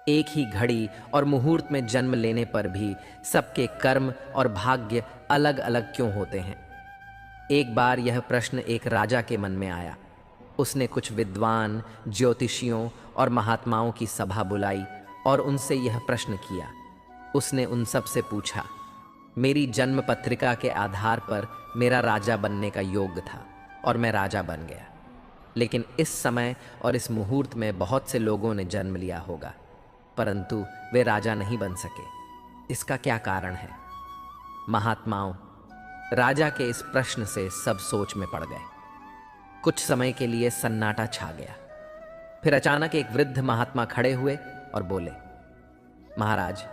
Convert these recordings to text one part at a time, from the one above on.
एक ही घड़ी और मुहूर्त में जन्म लेने पर भी सबके कर्म और भाग्य अलग अलग क्यों होते हैं? एक बार यह प्रश्न एक राजा के मन में आया। उसने कुछ विद्वान, ज्योतिषियों और महात्माओं की सभा बुलाई और उनसे यह प्रश्न किया। उसने उन सब से पूछा, मेरी जन्म पत्रिका के आधार पर मेरा राजा बनने का योग्य था और मैं राजा बन गया, लेकिन इस समय और इस मुहूर्त में बहुत से लोगों ने जन्म लिया होगा, परंतु वे राजा नहीं बन सके। इसका क्या कारण है? महात्माओं, राजा के इस प्रश्न से सब सोच में पड़ गए। कुछ समय के लिए सन्नाटा छा गया। फिर अचानक एक वृद्ध महात्मा खड़े हुए और बोले, महाराज,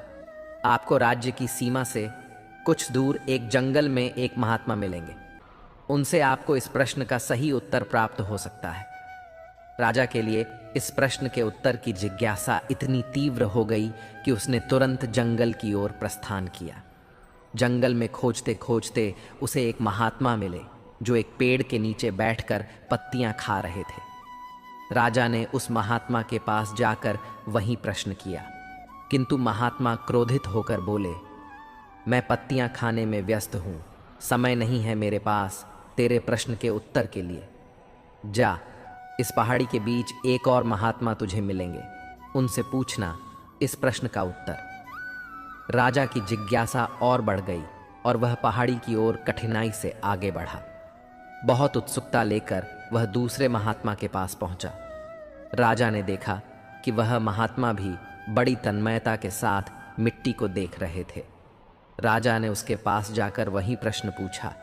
आपको राज्य की सीमा से कुछ दूर एक जंगल में एक महात्मा मिलेंगे। उनसे आपको इस प्रश्न का सही उत्तर प्राप्त हो सकता है। राजा के लिए इस प्रश्न के उत्तर की जिज्ञासा इतनी तीव्र हो गई कि उसने तुरंत जंगल की ओर प्रस्थान किया। जंगल में खोजते खोजते उसे एक महात्मा मिले जो एक पेड़ के नीचे बैठकर पत्तियां खा रहे थे। राजा ने उस महात्मा के पास जाकर वही प्रश्न किया, किंतु महात्मा क्रोधित होकर बोले, मैं पत्तियां खाने में व्यस्त हूं, समय नहीं है मेरे पास तेरे प्रश्न के उत्तर के लिए। जा, इस पहाड़ी के बीच एक और महात्मा तुझे मिलेंगे, उनसे पूछना इस प्रश्न का उत्तर। राजा की जिज्ञासा और बढ़ गई और वह पहाड़ी की ओर कठिनाई से आगे बढ़ा। बहुत उत्सुकता लेकर वह दूसरे महात्मा के पास पहुंचा। राजा ने देखा कि वह महात्मा भी बड़ी तन्मयता के साथ मिट्टी को देख रहे थे। राजा ने उसके पास जाकर वही प्रश्न पूछा,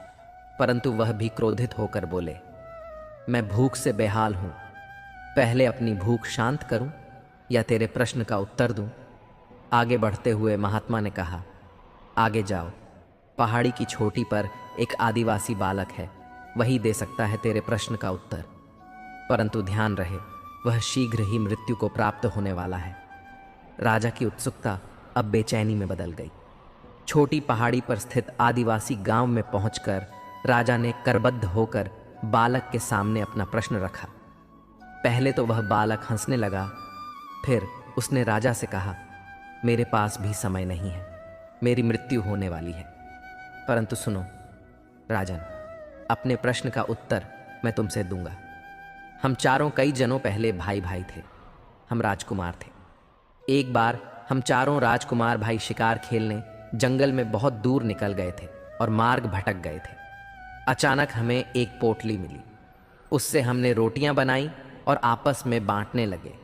परंतु वह भी क्रोधित होकर बोले, मैं भूख से बेहाल हूं, पहले अपनी भूख शांत करूं या तेरे प्रश्न का उत्तर दूं? आगे बढ़ते हुए महात्मा ने कहा, आगे जाओ, पहाड़ी की चोटी पर एक आदिवासी बालक है, वही दे सकता है तेरे प्रश्न का उत्तर। परंतु ध्यान रहे, वह शीघ्र ही मृत्यु को प्राप्त होने वाला है। राजा की उत्सुकता अब बेचैनी में बदल गई। छोटी पहाड़ी पर स्थित आदिवासी गांव में पहुंचकर राजा ने करबद्ध होकर बालक के सामने अपना प्रश्न रखा। पहले तो वह बालक हंसने लगा, फिर उसने राजा से कहा, मेरे पास भी समय नहीं है, मेरी मृत्यु होने वाली है। परंतु सुनो राजन, अपने प्रश्न का उत्तर मैं तुमसे दूंगा। हम चारों कई जनों पहले भाई भाई थे, हम राजकुमार थे। एक बार हम चारों राजकुमार भाई शिकार खेलने जंगल में बहुत दूर निकल गए थे और मार्ग भटक गए थे। अचानक हमें एक पोटली मिली, उससे हमने रोटियां बनाई और आपस में बांटने लगे।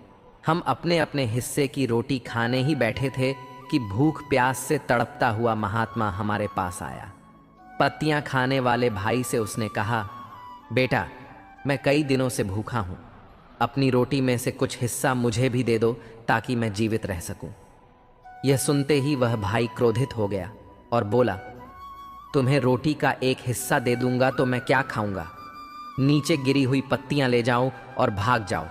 हम अपने अपने हिस्से की रोटी खाने ही बैठे थे कि भूख प्यास से तड़पता हुआ महात्मा हमारे पास आया। पत्तियां खाने वाले भाई से उसने कहा, बेटा, मैं कई दिनों से भूखा हूं, अपनी रोटी में से कुछ हिस्सा मुझे भी दे दो ताकि मैं जीवित रह सकूं। यह सुनते ही वह भाई क्रोधित हो गया और बोला, तुम्हें रोटी का एक हिस्सा दे दूंगा तो मैं क्या खाऊंगा? नीचे गिरी हुई पत्तियां ले जाओ और भाग जाओ।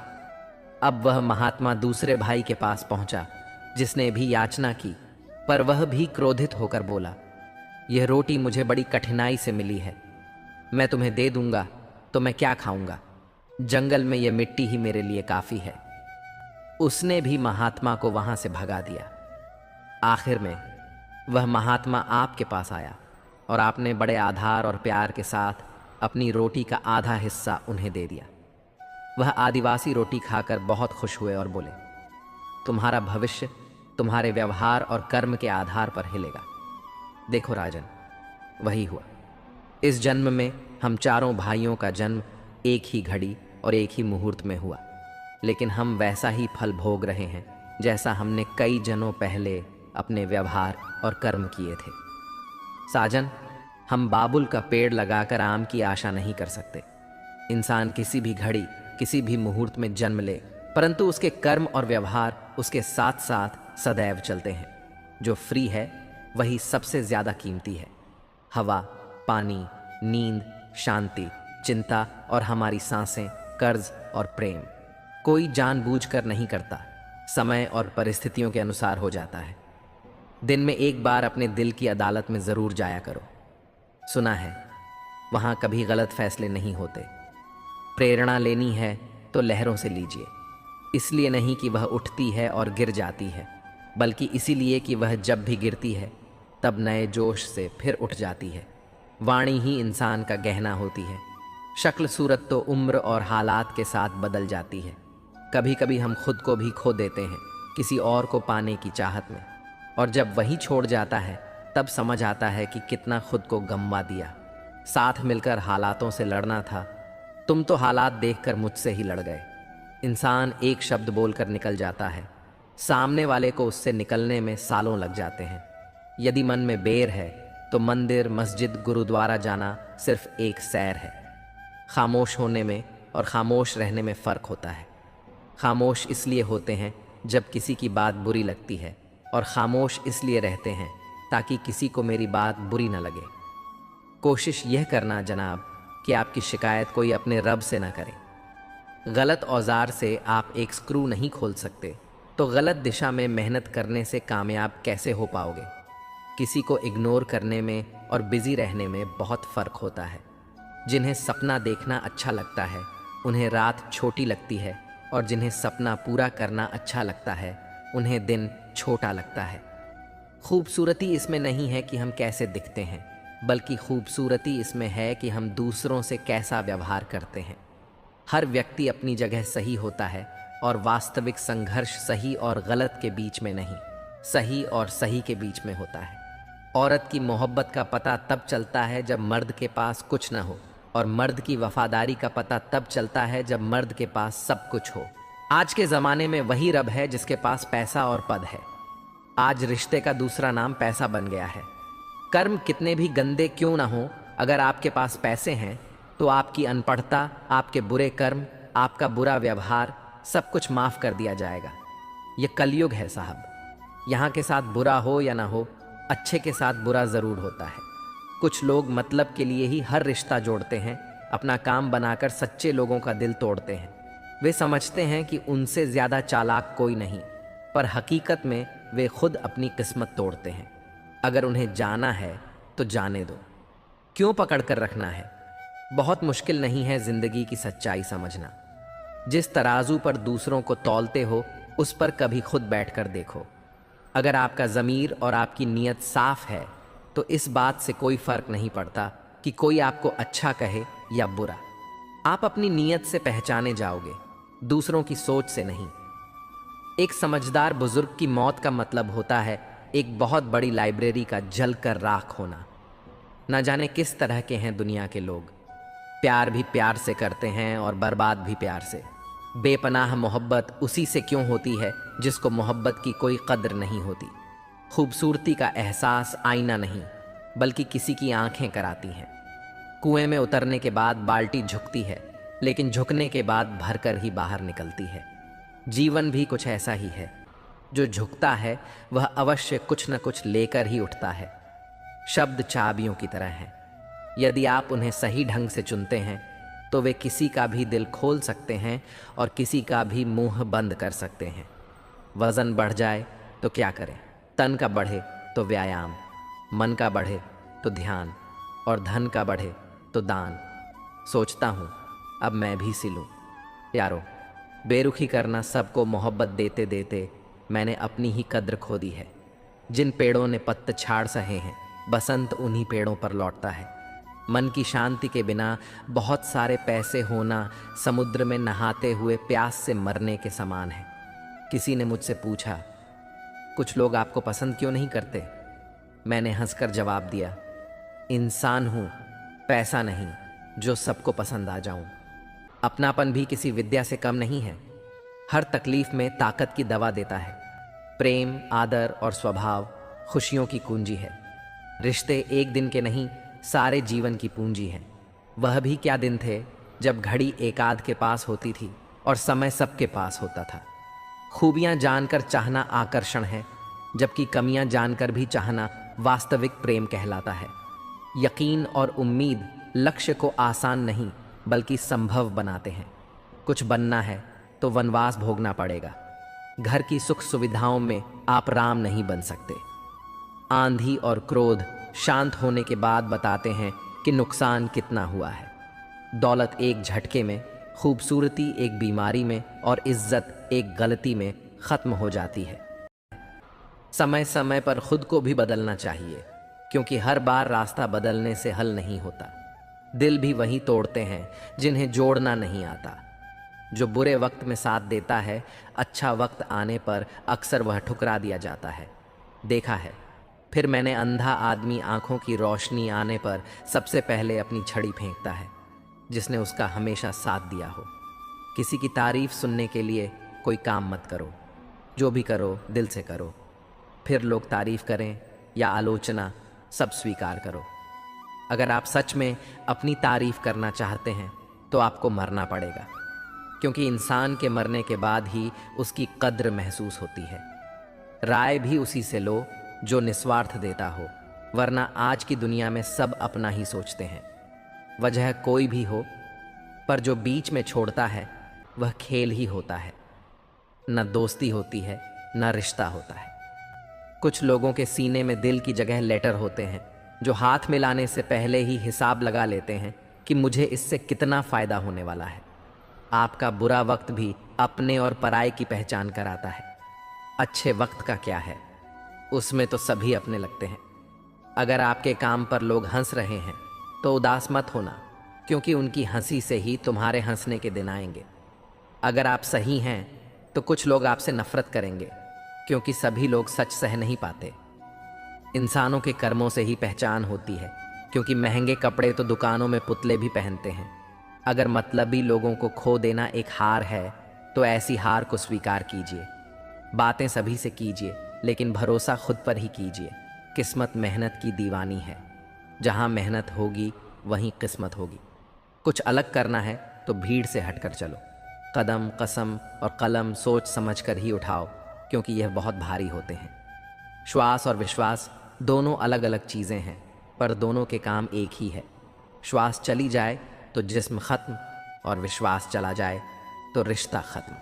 अब वह महात्मा दूसरे भाई के पास पहुंचा जिसने भी याचना की, पर वह भी क्रोधित होकर बोला, यह रोटी मुझे बड़ी कठिनाई से मिली है, मैं तुम्हें दे दूंगा तो मैं क्या खाऊंगा? जंगल में यह मिट्टी ही मेरे लिए काफी है। उसने भी महात्मा को वहां से भगा दिया। आखिर में वह महात्मा आपके पास आया और आपने बड़े आधार और प्यार के साथ अपनी रोटी का आधा हिस्सा उन्हें दे दिया। वह आदिवासी रोटी खाकर बहुत खुश हुए और बोले, तुम्हारा भविष्य तुम्हारे व्यवहार और कर्म के आधार पर हिलेगा। देखो राजन, वही हुआ। इस जन्म में हम चारों भाइयों का जन्म एक ही घड़ी और एक ही मुहूर्त में हुआ, लेकिन हम वैसा ही फल भोग रहे हैं जैसा हमने कई जन्मों पहले अपने व्यवहार और कर्म किए थे। साजन, हम बाबुल का पेड़ लगाकर आम की आशा नहीं कर सकते। इंसान किसी भी घड़ी किसी भी मुहूर्त में जन्म ले, परंतु उसके कर्म और व्यवहार उसके साथ साथ सदैव चलते हैं। जो फ्री है वही सबसे ज्यादा कीमती है। हवा, पानी, नींद, शांति, चिंता और हमारी सांसें, कर्ज और प्रेम कोई जानबूझकर नहीं करता, समय और परिस्थितियों के अनुसार हो जाता है। दिन में एक बार अपने दिल की अदालत में जरूर जाया करो। सुना है वहां कभी गलत फैसले नहीं होते। प्रेरणा लेनी है तो लहरों से लीजिए, इसलिए नहीं कि वह उठती है और गिर जाती है, बल्कि इसीलिए कि वह जब भी गिरती है तब नए जोश से फिर उठ जाती है। वाणी ही इंसान का गहना होती है। शक्ल सूरत तो उम्र और हालात के साथ बदल जाती है। कभी कभी हम खुद को भी खो देते हैं किसी और को पाने की चाहत में, और जब वही छोड़ जाता है तब समझ आता है कि कितना खुद को गंवा दिया। साथ मिलकर हालातों से लड़ना था, तुम तो हालात देखकर मुझसे ही लड़ गए। इंसान एक शब्द बोलकर निकल जाता है, सामने वाले को उससे निकलने में सालों लग जाते हैं। यदि मन में बेर है तो मंदिर, मस्जिद, गुरुद्वारा जाना सिर्फ एक सैर है। खामोश होने में और खामोश रहने में फ़र्क होता है। खामोश इसलिए होते हैं जब किसी की बात बुरी लगती है, और खामोश इसलिए रहते हैं ताकि किसी को मेरी बात बुरी न लगे। कोशिश यह करना जनाब कि आपकी शिकायत कोई अपने रब से न करे। गलत औजार से आप एक स्क्रू नहीं खोल सकते, तो गलत दिशा में मेहनत करने से कामयाब कैसे हो पाओगे। किसी को इग्नोर करने में और बिजी रहने में बहुत फ़र्क होता है। जिन्हें सपना देखना अच्छा लगता है उन्हें रात छोटी लगती है, और जिन्हें सपना पूरा करना अच्छा लगता है उन्हें दिन छोटा लगता है। खूबसूरती इसमें नहीं है कि हम कैसे दिखते हैं, बल्कि खूबसूरती इसमें है कि हम दूसरों से कैसा व्यवहार करते हैं। हर व्यक्ति अपनी जगह सही होता है, और वास्तविक संघर्ष सही और गलत के बीच में नहीं, सही और सही के बीच में होता है। औरत की मोहब्बत का पता तब चलता है जब मर्द के पास कुछ न हो, और मर्द की वफादारी का पता तब चलता है जब मर्द के पास सब कुछ हो। आज के ज़माने में वही रब है जिसके पास पैसा और पद है। आज रिश्ते का दूसरा नाम पैसा बन गया है। कर्म कितने भी गंदे क्यों ना हो, अगर आपके पास पैसे हैं तो आपकी अनपढ़ता, आपके बुरे कर्म, आपका बुरा व्यवहार सब कुछ माफ़ कर दिया जाएगा। ये कलयुग है साहब। यहाँ के साथ बुरा हो या ना हो, अच्छे के साथ बुरा ज़रूर होता है। कुछ लोग मतलब के लिए ही हर रिश्ता जोड़ते हैं, अपना काम बनाकर सच्चे लोगों का दिल तोड़ते हैं। वे समझते हैं कि उनसे ज़्यादा चालाक कोई नहीं, पर हकीकत में वे खुद अपनी किस्मत तोड़ते हैं। अगर उन्हें जाना है तो जाने दो, क्यों पकड़ कर रखना है। बहुत मुश्किल नहीं है ज़िंदगी की सच्चाई समझना। जिस तराजू पर दूसरों को तौलते हो उस पर कभी खुद बैठकर देखो। अगर आपका ज़मीर और आपकी नीयत साफ है तो इस बात से कोई फ़र्क नहीं पड़ता कि कोई आपको अच्छा कहे या बुरा। आप अपनी नीयत से पहचाने जाओगे, दूसरों की सोच से नहीं। एक समझदार बुजुर्ग की मौत का मतलब होता है एक बहुत बड़ी लाइब्रेरी का जल कर राख होना। न जाने किस तरह के हैं दुनिया के लोग। प्यार भी प्यार से करते हैं और बर्बाद भी प्यार से। बेपनाह मोहब्बत उसी से क्यों होती है जिसको मोहब्बत की कोई कद्र नहीं होती। खूबसूरती का एहसास आईना नहीं, बल्कि किसी की आंखें कराती हैं। कुएं में उतरने के बाद बाल्टी झुकती है, लेकिन झुकने के बाद भरकर ही बाहर निकलती है। जीवन भी कुछ ऐसा ही है। जो झुकता है वह अवश्य कुछ न कुछ लेकर ही उठता है। शब्द चाबियों की तरह हैं। यदि आप उन्हें सही ढंग से चुनते हैं तो वे किसी का भी दिल खोल सकते हैं और किसी का भी मुंह बंद कर सकते हैं। वज़न बढ़ जाए तो क्या करें, तन का बढ़े तो व्यायाम, मन का बढ़े तो ध्यान, और धन का बढ़े तो दान। सोचता हूँ अब मैं भी सिलूँ। यारो, बेरुखी करना सबको मोहब्बत देते देते मैंने अपनी ही कद्र खो दी है। जिन पेड़ों ने पत्ते छाड़ सहे हैं, बसंत उन्हीं पेड़ों पर लौटता है। मन की शांति के बिना बहुत सारे पैसे होना समुद्र में नहाते हुए प्यास से मरने के समान है। किसी ने मुझसे पूछा, कुछ लोग आपको पसंद क्यों नहीं करते? मैंने हंसकर जवाब दिया, इंसान हूँ, पैसा नहीं जो सबको पसंद आ जाऊं। अपनापन भी किसी विद्या से कम नहीं है। हर तकलीफ में ताकत की दवा देता है। प्रेम, आदर और स्वभाव खुशियों की कुंजी है। रिश्ते एक दिन के नहीं, सारे जीवन की पूंजी है। वह भी क्या दिन थे जब घड़ी एक आध के पास होती थी और समय सबके पास होता था। खूबियां जानकर चाहना आकर्षण है, जबकि कमियां जानकर भी चाहना वास्तविक प्रेम कहलाता है। यकीन और उम्मीद लक्ष्य को आसान नहीं बल्कि संभव बनाते हैं। कुछ बनना है तो वनवास भोगना पड़ेगा। घर की सुख सुविधाओं में आप राम नहीं बन सकते। आंधी और क्रोध शांत होने के बाद बताते हैं कि नुकसान कितना हुआ है। दौलत एक झटके में खूबसूरती एक बीमारी में और इज्जत एक गलती में ख़त्म हो जाती है। समय समय पर खुद को भी बदलना चाहिए, क्योंकि हर बार रास्ता बदलने से हल नहीं होता। दिल भी वही तोड़ते हैं जिन्हें जोड़ना नहीं आता। जो बुरे वक्त में साथ देता है, अच्छा वक्त आने पर अक्सर वह ठुकरा दिया जाता है। देखा है, फिर मैंने अंधा आदमी आंखों की रोशनी आने पर सबसे पहले अपनी छड़ी फेंकता है, जिसने उसका हमेशा साथ दिया हो। किसी की तारीफ सुनने के लिए कोई काम मत करो, जो भी करो दिल से करो। फिर लोग तारीफ करें या आलोचना, सब स्वीकार करो। अगर आप सच में अपनी तारीफ करना चाहते हैं तो आपको मरना पड़ेगा, क्योंकि इंसान के मरने के बाद ही उसकी कद्र महसूस होती है। राय भी उसी से लो जो निस्वार्थ देता हो, वरना आज की दुनिया में सब अपना ही सोचते हैं। वजह कोई भी हो, पर जो बीच में छोड़ता है वह खेल ही होता है। न दोस्ती होती है, न रिश्ता होता है। कुछ लोगों के सीने में दिल की जगह लेटर होते हैं, जो हाथ मिलाने से पहले ही हिसाब लगा लेते हैं कि मुझे इससे कितना फ़ायदा होने वाला है। आपका बुरा वक्त भी अपने और पराये की पहचान कराता है। अच्छे वक्त का क्या है, उसमें तो सभी अपने लगते हैं। अगर आपके काम पर लोग हंस रहे हैं तो उदास मत होना, क्योंकि उनकी हंसी से ही तुम्हारे हंसने के दिन आएंगे। अगर आप सही हैं तो कुछ लोग आपसे नफरत करेंगे, क्योंकि सभी लोग सच सह नहीं पाते। इंसानों के कर्मों से ही पहचान होती है, क्योंकि महंगे कपड़े तो दुकानों में पुतले भी पहनते हैं। अगर मतलबी लोगों को खो देना एक हार है तो ऐसी हार को स्वीकार कीजिए। बातें सभी से कीजिए, लेकिन भरोसा खुद पर ही कीजिए। किस्मत मेहनत की दीवानी है, जहाँ मेहनत होगी वहीं किस्मत होगी। कुछ अलग करना है तो भीड़ से हटकर चलो। कदम, कसम और कलम सोच समझ कर ही उठाओ, क्योंकि यह बहुत भारी होते हैं। श्वास और विश्वास दोनों अलग अलग चीज़ें हैं, पर दोनों के काम एक ही है। श्वास चली जाए तो जिस्म ख़त्म, और विश्वास चला जाए तो रिश्ता ख़त्म।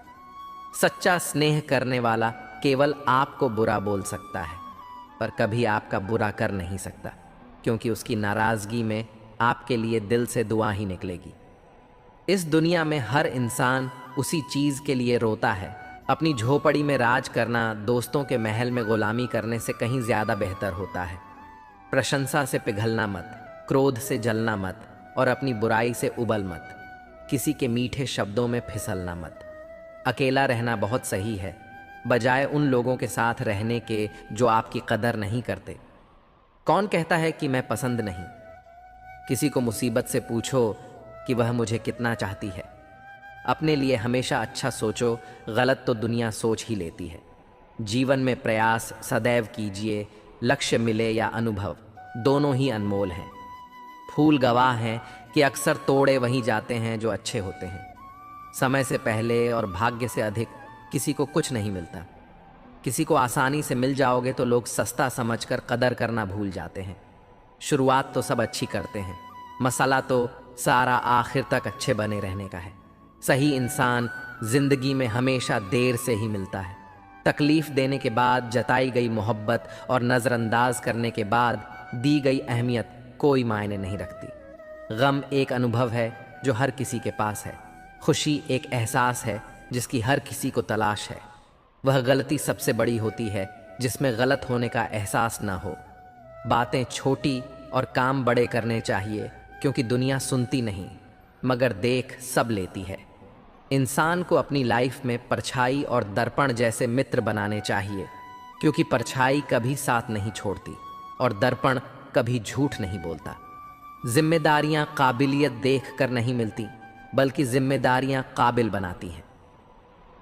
सच्चा स्नेह करने वाला केवल आपको बुरा बोल सकता है, पर कभी आपका बुरा कर नहीं सकता, क्योंकि उसकी नाराज़गी में आपके लिए दिल से दुआ ही निकलेगी। इस दुनिया में हर इंसान उसी चीज़ के लिए रोता है। अपनी झोपड़ी में राज करना दोस्तों के महल में गुलामी करने से कहीं ज़्यादा बेहतर होता है। प्रशंसा से पिघलना मत, क्रोध से जलना मत, और अपनी बुराई से उबल मत। किसी के मीठे शब्दों में फिसलना मत। अकेला रहना बहुत सही है, बजाय उन लोगों के साथ रहने के जो आपकी कदर नहीं करते। कौन कहता है कि मैं पसंद नहीं? किसी को मुसीबत से पूछो कि वह मुझे कितना चाहती है। अपने लिए हमेशा अच्छा सोचो, गलत तो दुनिया सोच ही लेती है। जीवन में प्रयास सदैव कीजिए, लक्ष्य मिले या अनुभव, दोनों ही अनमोल हैं। फूल गवाह हैं कि अक्सर तोड़े वहीं जाते हैं जो अच्छे होते हैं। समय से पहले और भाग्य से अधिक किसी को कुछ नहीं मिलता। किसी को आसानी से मिल जाओगे तो लोग सस्ता समझकर कदर करना भूल जाते हैं। शुरुआत तो सब अच्छी करते हैं, मसाला तो सारा आखिर तक अच्छे बने रहने का है। सही इंसान जिंदगी में हमेशा देर से ही मिलता है। तकलीफ देने के बाद जताई गई मोहब्बत और नज़रअंदाज करने के बाद दी गई अहमियत कोई मायने नहीं रखती। गम एक अनुभव है जो हर किसी के पास है। खुशी एक एहसास है जिसकी हर किसी को तलाश है। वह गलती सबसे बड़ी होती है जिसमें गलत होने का एहसास ना हो। बातें छोटी और काम बड़े करने चाहिए, क्योंकि दुनिया सुनती नहीं मगर देख सब लेती है। इंसान को अपनी लाइफ में परछाई और दर्पण जैसे मित्र बनाने चाहिए, क्योंकि परछाई कभी साथ नहीं छोड़ती और दर्पण कभी झूठ नहीं बोलता। जिम्मेदारियां काबिलियत देख कर नहीं मिलती, बल्कि जिम्मेदारियां काबिल बनाती हैं।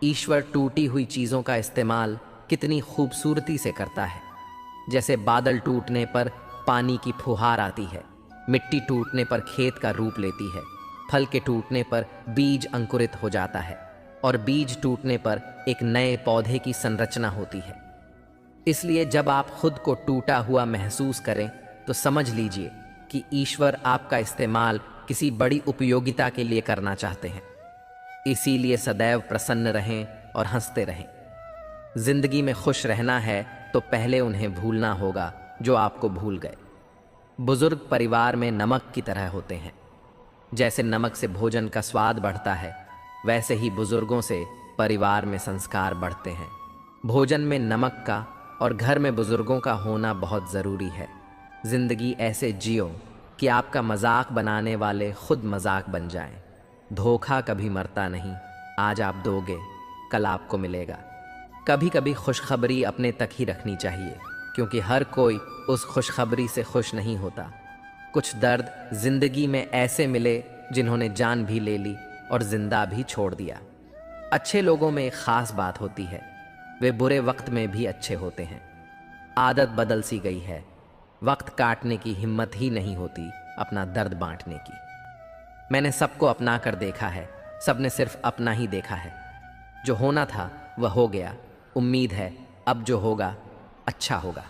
ईश्वर टूटी हुई चीज़ों का इस्तेमाल कितनी खूबसूरती से करता है। जैसे बादल टूटने पर पानी की फुहार आती है, मिट्टी टूटने पर खेत का रूप लेती है, फल के टूटने पर बीज अंकुरित हो जाता है और बीज टूटने पर एक नए पौधे की संरचना होती है। इसलिए जब आप खुद को टूटा हुआ महसूस करें तो समझ लीजिए कि ईश्वर आपका इस्तेमाल किसी बड़ी उपयोगिता के लिए करना चाहते हैं। इसीलिए सदैव प्रसन्न रहें और हंसते रहें। जिंदगी में खुश रहना है तो पहले उन्हें भूलना होगा जो आपको भूल गए। बुजुर्ग परिवार में नमक की तरह होते हैं। जैसे नमक से भोजन का स्वाद बढ़ता है, वैसे ही बुजुर्गों से परिवार में संस्कार बढ़ते हैं। भोजन में नमक का और घर में बुजुर्गों का होना बहुत ज़रूरी है। जिंदगी ऐसे जियो कि आपका मजाक बनाने वाले खुद मजाक बन जाएं। धोखा कभी मरता नहीं, आज आप दोगे कल आपको मिलेगा। कभी कभी खुशखबरी अपने तक ही रखनी चाहिए, क्योंकि हर कोई उस खुशखबरी से खुश नहीं होता। कुछ दर्द जिंदगी में ऐसे मिले जिन्होंने जान भी ले ली और जिंदा भी छोड़ दिया। अच्छे लोगों में एक खास बात होती है, वे बुरे वक्त में भी अच्छे होते हैं। आदत बदल सी गई है, वक्त काटने की हिम्मत ही नहीं होती अपना दर्द बांटने की। मैंने सबको अपना कर देखा है, सबने सिर्फ अपना ही देखा है। जो होना था वह हो गया, उम्मीद है अब जो होगा अच्छा होगा।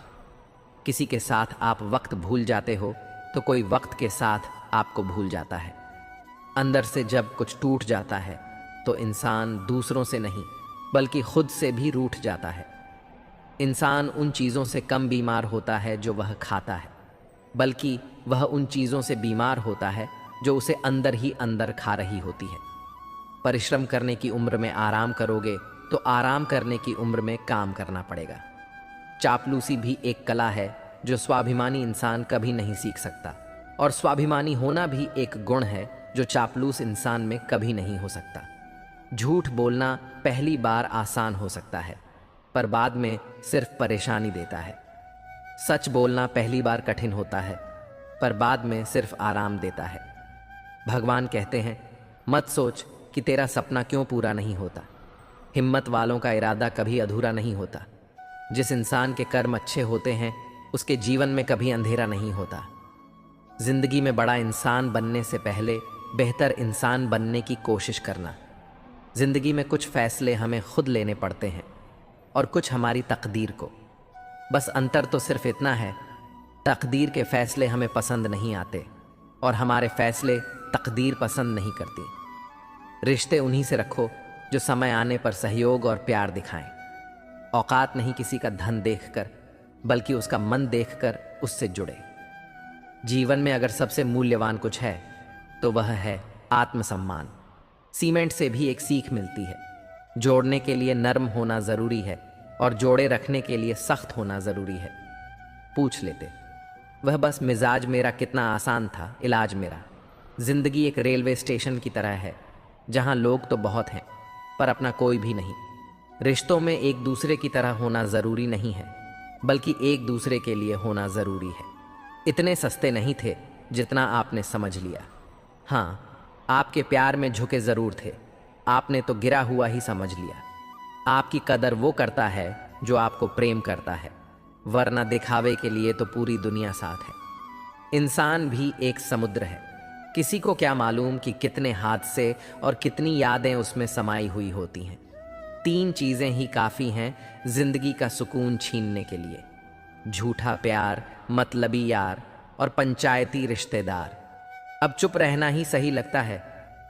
किसी के साथ आप वक्त भूल जाते हो तो कोई वक्त के साथ आपको भूल जाता है। अंदर से जब कुछ टूट जाता है तो इंसान दूसरों से नहीं बल्कि खुद से भी रूठ जाता है। इंसान उन चीज़ों से कम बीमार होता है जो वह खाता है, बल्कि वह उन चीज़ों से बीमार होता है जो उसे अंदर ही अंदर खा रही होती है। परिश्रम करने की उम्र में आराम करोगे तो आराम करने की उम्र में काम करना पड़ेगा। चापलूसी भी एक कला है जो स्वाभिमानी इंसान कभी नहीं सीख सकता, और स्वाभिमानी होना भी एक गुण है जो चापलूस इंसान में कभी नहीं हो सकता। झूठ बोलना पहली बार आसान हो सकता है, पर बाद में सिर्फ परेशानी देता है। सच बोलना पहली बार कठिन होता है, पर बाद में सिर्फ आराम देता है। भगवान कहते हैं, मत सोच कि तेरा सपना क्यों पूरा नहीं होता। हिम्मत वालों का इरादा कभी अधूरा नहीं होता। जिस इंसान के कर्म अच्छे होते हैं उसके जीवन में कभी अंधेरा नहीं होता। जिंदगी में बड़ा इंसान बनने से पहले बेहतर इंसान बनने की कोशिश करना। जिंदगी में कुछ फैसले हमें खुद लेने पड़ते हैं और कुछ हमारी तकदीर को। बस अंतर तो सिर्फ इतना है, तकदीर के फैसले हमें पसंद नहीं आते और हमारे फैसले तकदीर पसंद नहीं करती। रिश्ते उन्हीं से रखो जो समय आने पर सहयोग और प्यार दिखाएं। औकात नहीं किसी का धन देखकर, बल्कि उसका मन देखकर उससे जुड़े। जीवन में अगर सबसे मूल्यवान कुछ है तो वह है आत्मसम्मान। सीमेंट से भी एक सीख मिलती है, जोड़ने के लिए नरम होना ज़रूरी है और जोड़े रखने के लिए सख्त होना ज़रूरी है। पूछ लेते, वह बस मिजाज मेरा कितना आसान था, इलाज मेरा। जिंदगी एक रेलवे स्टेशन की तरह है, जहां लोग तो बहुत हैं पर अपना कोई भी नहीं। रिश्तों में एक दूसरे की तरह होना ज़रूरी नहीं है, बल्कि एक दूसरे के लिए होना ज़रूरी है। इतने सस्ते नहीं थे जितना आपने समझ लिया। हाँ, आपके प्यार में झुके ज़रूर थे, आपने तो गिरा हुआ ही समझ लिया। आपकी कदर वो करता है जो आपको प्रेम करता है, वरना दिखावे के लिए तो पूरी दुनिया साथ है। इंसान भी एक समुद्र है, किसी को क्या मालूम कि कितने हादसे और कितनी यादें उसमें समाई हुई होती हैं। 3 चीज़ें ही काफ़ी हैं जिंदगी का सुकून छीनने के लिए: झूठा प्यार, मतलबी यार और पंचायती रिश्तेदार। अब चुप रहना ही सही लगता है,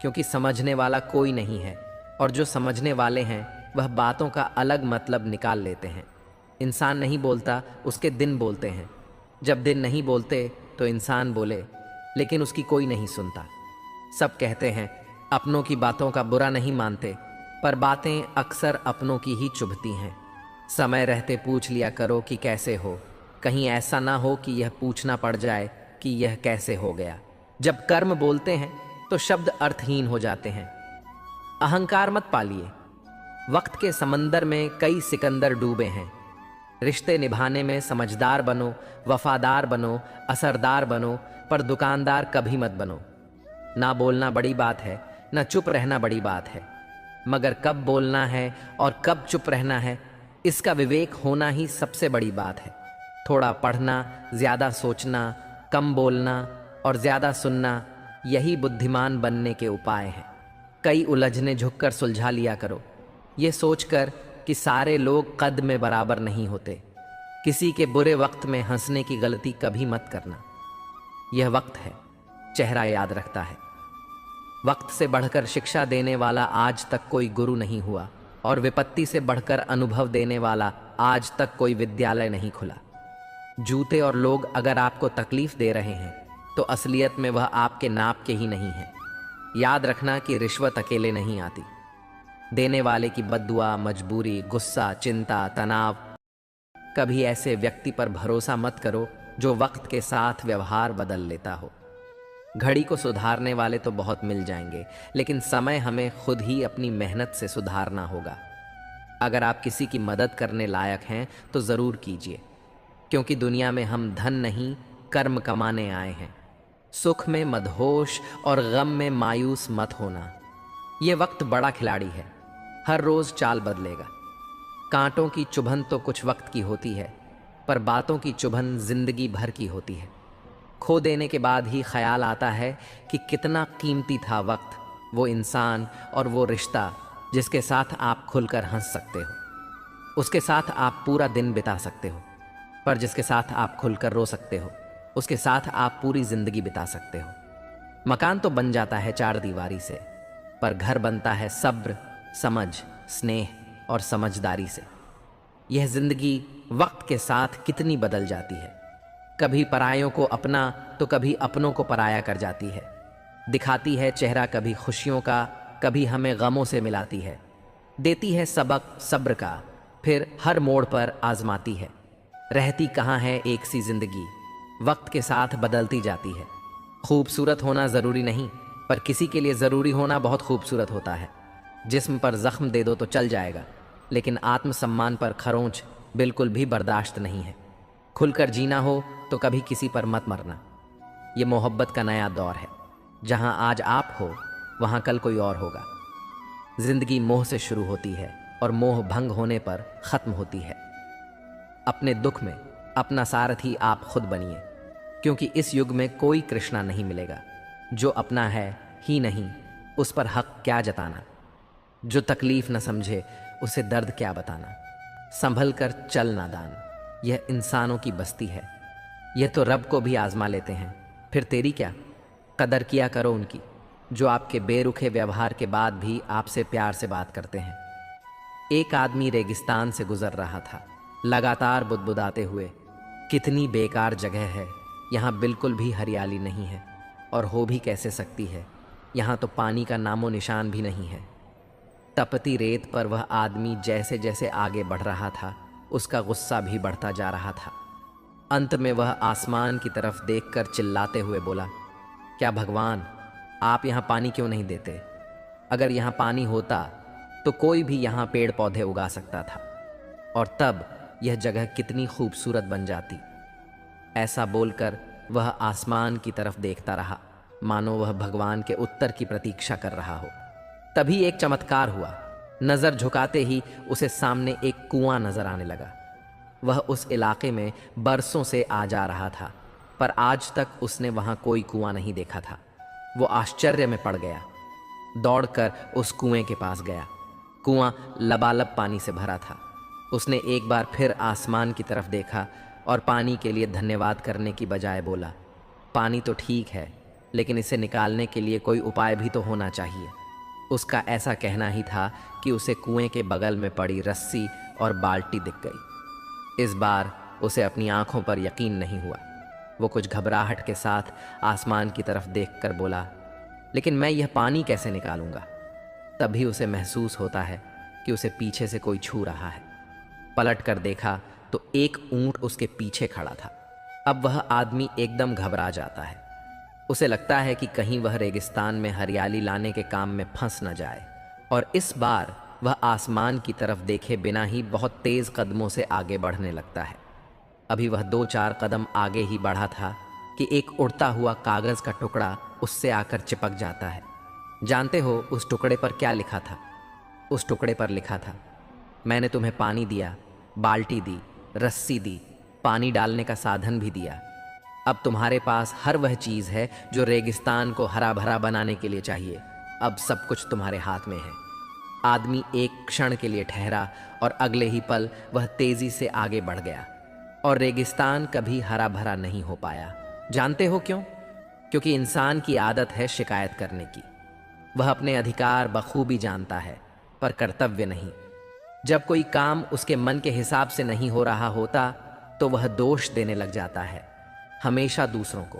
क्योंकि समझने वाला कोई नहीं है, और जो समझने वाले हैं वह बातों का अलग मतलब निकाल लेते हैं। इंसान नहीं बोलता, उसके दिन बोलते हैं। जब दिन नहीं बोलते तो इंसान बोले, लेकिन उसकी कोई नहीं सुनता। सब कहते हैं अपनों की बातों का बुरा नहीं मानते, पर बातें अक्सर अपनों की ही चुभती हैं। समय रहते पूछ लिया करो कि कैसे हो, कहीं ऐसा ना हो कि यह पूछना पड़ जाए कि यह कैसे हो गया। जब कर्म बोलते हैं तो शब्द अर्थहीन हो जाते हैं। अहंकार मत पालिए, वक्त के समंदर में कई सिकंदर डूबे हैं। रिश्ते निभाने में समझदार बनो, वफादार बनो, असरदार बनो, पर दुकानदार कभी मत बनो। ना बोलना बड़ी बात है, ना चुप रहना बड़ी बात है, मगर कब बोलना है और कब चुप रहना है, इसका विवेक होना ही सबसे बड़ी बात है। थोड़ा पढ़ना, ज़्यादा सोचना, कम बोलना और ज़्यादा सुनना, यही बुद्धिमान बनने के उपाय हैं। कई उलझने झुककर सुलझा लिया करो, ये सोचकर कि सारे लोग कद में बराबर नहीं होते। किसी के बुरे वक्त में हंसने की गलती कभी मत करना। यह वक्त है, चेहरा याद रखता है। वक्त से बढ़कर शिक्षा देने वाला आज तक कोई गुरु नहीं हुआ, और विपत्ति से बढ़कर अनुभव देने वाला आज तक कोई विद्यालय नहीं खुला। जूते और लोग अगर आपको तकलीफ दे रहे हैं तो असलियत में वह आपके नाप के ही नहीं हैं। याद रखना कि रिश्वत अकेले नहीं आती। देने वाले की बद्दुआ, मजबूरी, गुस्सा, चिंता, तनाव। कभी ऐसे व्यक्ति पर भरोसा मत करो जो वक्त के साथ व्यवहार बदल लेता हो। घड़ी को सुधारने वाले तो बहुत मिल जाएंगे, लेकिन समय हमें खुद ही अपनी मेहनत से सुधारना होगा। अगर आप किसी की मदद करने लायक हैं तो ज़रूर कीजिए, क्योंकि दुनिया में हम धन नहीं, कर्म कमाने आए हैं। सुख में मदहोश और गम में मायूस मत होना। ये वक्त बड़ा खिलाड़ी है, हर रोज़ चाल बदलेगा। कांटों की चुभन तो कुछ वक्त की होती है, पर बातों की चुभन जिंदगी भर की होती है। खो देने के बाद ही ख्याल आता है कि कितना कीमती था वक्त, वो इंसान और वो रिश्ता जिसके साथ आप खुलकर हंस सकते हो, उसके साथ आप पूरा दिन बिता सकते हो। पर जिसके साथ आप खुलकर रो सकते हो, उसके साथ आप पूरी जिंदगी बिता सकते हो। मकान तो बन जाता है चार दीवारी से, पर घर बनता है सब्र, समझ, स्नेह और समझदारी से। यह जिंदगी वक्त के साथ कितनी बदल जाती है। कभी परायों को अपना तो कभी अपनों को पराया कर जाती है। दिखाती है चेहरा कभी खुशियों का, कभी हमें गमों से मिलाती है। देती है सबक सब्र का, फिर हर मोड़ पर आजमाती है। रहती कहाँ है एक सी जिंदगी, वक्त के साथ बदलती जाती है। खूबसूरत होना ज़रूरी नहीं, पर किसी के लिए ज़रूरी होना बहुत खूबसूरत होता है। जिस्म पर ज़ख्म दे दो तो चल जाएगा, लेकिन आत्मसम्मान पर खरोंच बिल्कुल भी बर्दाश्त नहीं है। खुलकर जीना हो तो कभी किसी पर मत मरना। ये मोहब्बत का नया दौर है, जहाँ आज आप हो वहाँ कल कोई और होगा। जिंदगी मोह से शुरू होती है और मोह भंग होने पर ख़त्म होती है। अपने दुख में अपना सारथी आप खुद बनिए, क्योंकि इस युग में कोई कृष्णा नहीं मिलेगा। जो अपना है ही नहीं, उस पर हक क्या जताना। जो तकलीफ न समझे, उसे दर्द क्या बताना। संभल कर चल नादान, यह इंसानों की बस्ती है। यह तो रब को भी आजमा लेते हैं, फिर तेरी क्या। कदर किया करो उनकी, जो आपके बेरुखे व्यवहार के बाद भी आपसे प्यार से बात करते हैं। एक आदमी रेगिस्तान से गुजर रहा था, लगातार बुदबुदाते हुए, कितनी बेकार जगह है, यहाँ बिल्कुल भी हरियाली नहीं है, और हो भी कैसे सकती है, यहाँ तो पानी का नामो निशान भी नहीं है। तपती रेत पर वह आदमी जैसे जैसे आगे बढ़ रहा था, उसका गुस्सा भी बढ़ता जा रहा था। अंत में वह आसमान की तरफ देखकर चिल्लाते हुए बोला, क्या भगवान, आप यहाँ पानी क्यों नहीं देते? अगर यहाँ पानी होता तो कोई भी यहाँ पेड़ पौधे उगा सकता था, और तब यह जगह कितनी खूबसूरत बन जाती। ऐसा बोलकर वह आसमान की तरफ देखता रहा, मानो वह भगवान के उत्तर की प्रतीक्षा कर रहा हो। तभी एक चमत्कार हुआ। नज़र झुकाते ही उसे सामने एक कुआं नजर आने लगा। वह उस इलाके में बरसों से आ जा रहा था, पर आज तक उसने वहां कोई कुआं नहीं देखा था। वो आश्चर्य में पड़ गया, दौड़कर उस कुएं के पास गया। कुआं लबालब पानी से भरा था। उसने एक बार फिर आसमान की तरफ देखा और पानी के लिए धन्यवाद करने की बजाय बोला, पानी तो ठीक है, लेकिन इसे निकालने के लिए कोई उपाय भी तो होना चाहिए। उसका ऐसा कहना ही था कि उसे कुएं के बगल में पड़ी रस्सी और बाल्टी दिख गई। इस बार उसे अपनी आंखों पर यकीन नहीं हुआ। वो कुछ घबराहट के साथ आसमान की तरफ देखकर बोला, लेकिन मैं यह पानी कैसे निकालूंगा? तभी उसे महसूस होता है कि उसे पीछे से कोई छू रहा है। पलट कर देखा तो एक ऊंट उसके पीछे खड़ा था। अब वह आदमी एकदम घबरा जाता है। उसे लगता है कि कहीं वह रेगिस्तान में हरियाली लाने के काम में फंस न जाए, और इस बार वह आसमान की तरफ देखे बिना ही बहुत तेज कदमों से आगे बढ़ने लगता है। अभी वह 2-4 कदम आगे ही बढ़ा था कि एक उड़ता हुआ कागज का टुकड़ा उससे आकर चिपक जाता है। जानते हो उस टुकड़े पर क्या लिखा था? उस टुकड़े पर लिखा था, मैंने तुम्हें पानी दिया, बाल्टी दी, रस्सी दी, पानी डालने का साधन भी दिया। अब तुम्हारे पास हर वह चीज़ है जो रेगिस्तान को हरा भरा बनाने के लिए चाहिए। अब सब कुछ तुम्हारे हाथ में है। आदमी एक क्षण के लिए ठहरा और अगले ही पल वह तेजी से आगे बढ़ गया, और रेगिस्तान कभी हरा भरा नहीं हो पाया। जानते हो क्यों? क्योंकि इंसान की आदत है शिकायत करने की। वह अपने अधिकार बखूबी जानता है, पर कर्तव्य नहीं। जब कोई काम उसके मन के हिसाब से नहीं हो रहा होता तो वह दोष देने लग जाता है, हमेशा दूसरों को।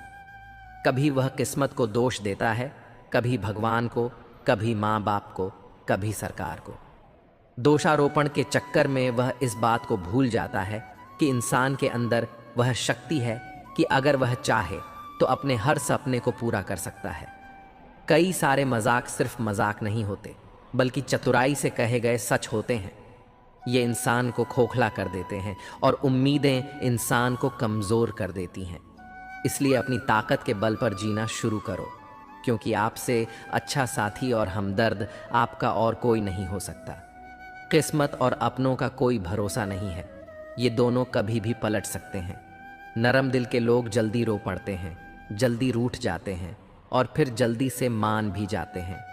कभी वह किस्मत को दोष देता है, कभी भगवान को, कभी माँ बाप को, कभी सरकार को। दोषारोपण के चक्कर में वह इस बात को भूल जाता है कि इंसान के अंदर वह शक्ति है कि अगर वह चाहे तो अपने हर सपने को पूरा कर सकता है। कई सारे मजाक सिर्फ मजाक नहीं होते, बल्कि चतुराई से कहे गए सच होते हैं। ये इंसान को खोखला कर देते हैं और उम्मीदें इंसान को कमज़ोर कर देती हैं। इसलिए अपनी ताकत के बल पर जीना शुरू करो, क्योंकि आपसे अच्छा साथी और हमदर्द आपका और कोई नहीं हो सकता। किस्मत और अपनों का कोई भरोसा नहीं है, ये दोनों कभी भी पलट सकते हैं। नरम दिल के लोग जल्दी रो पड़ते हैं, जल्दी रूठ जाते हैं और फिर जल्दी से मान भी जाते हैं।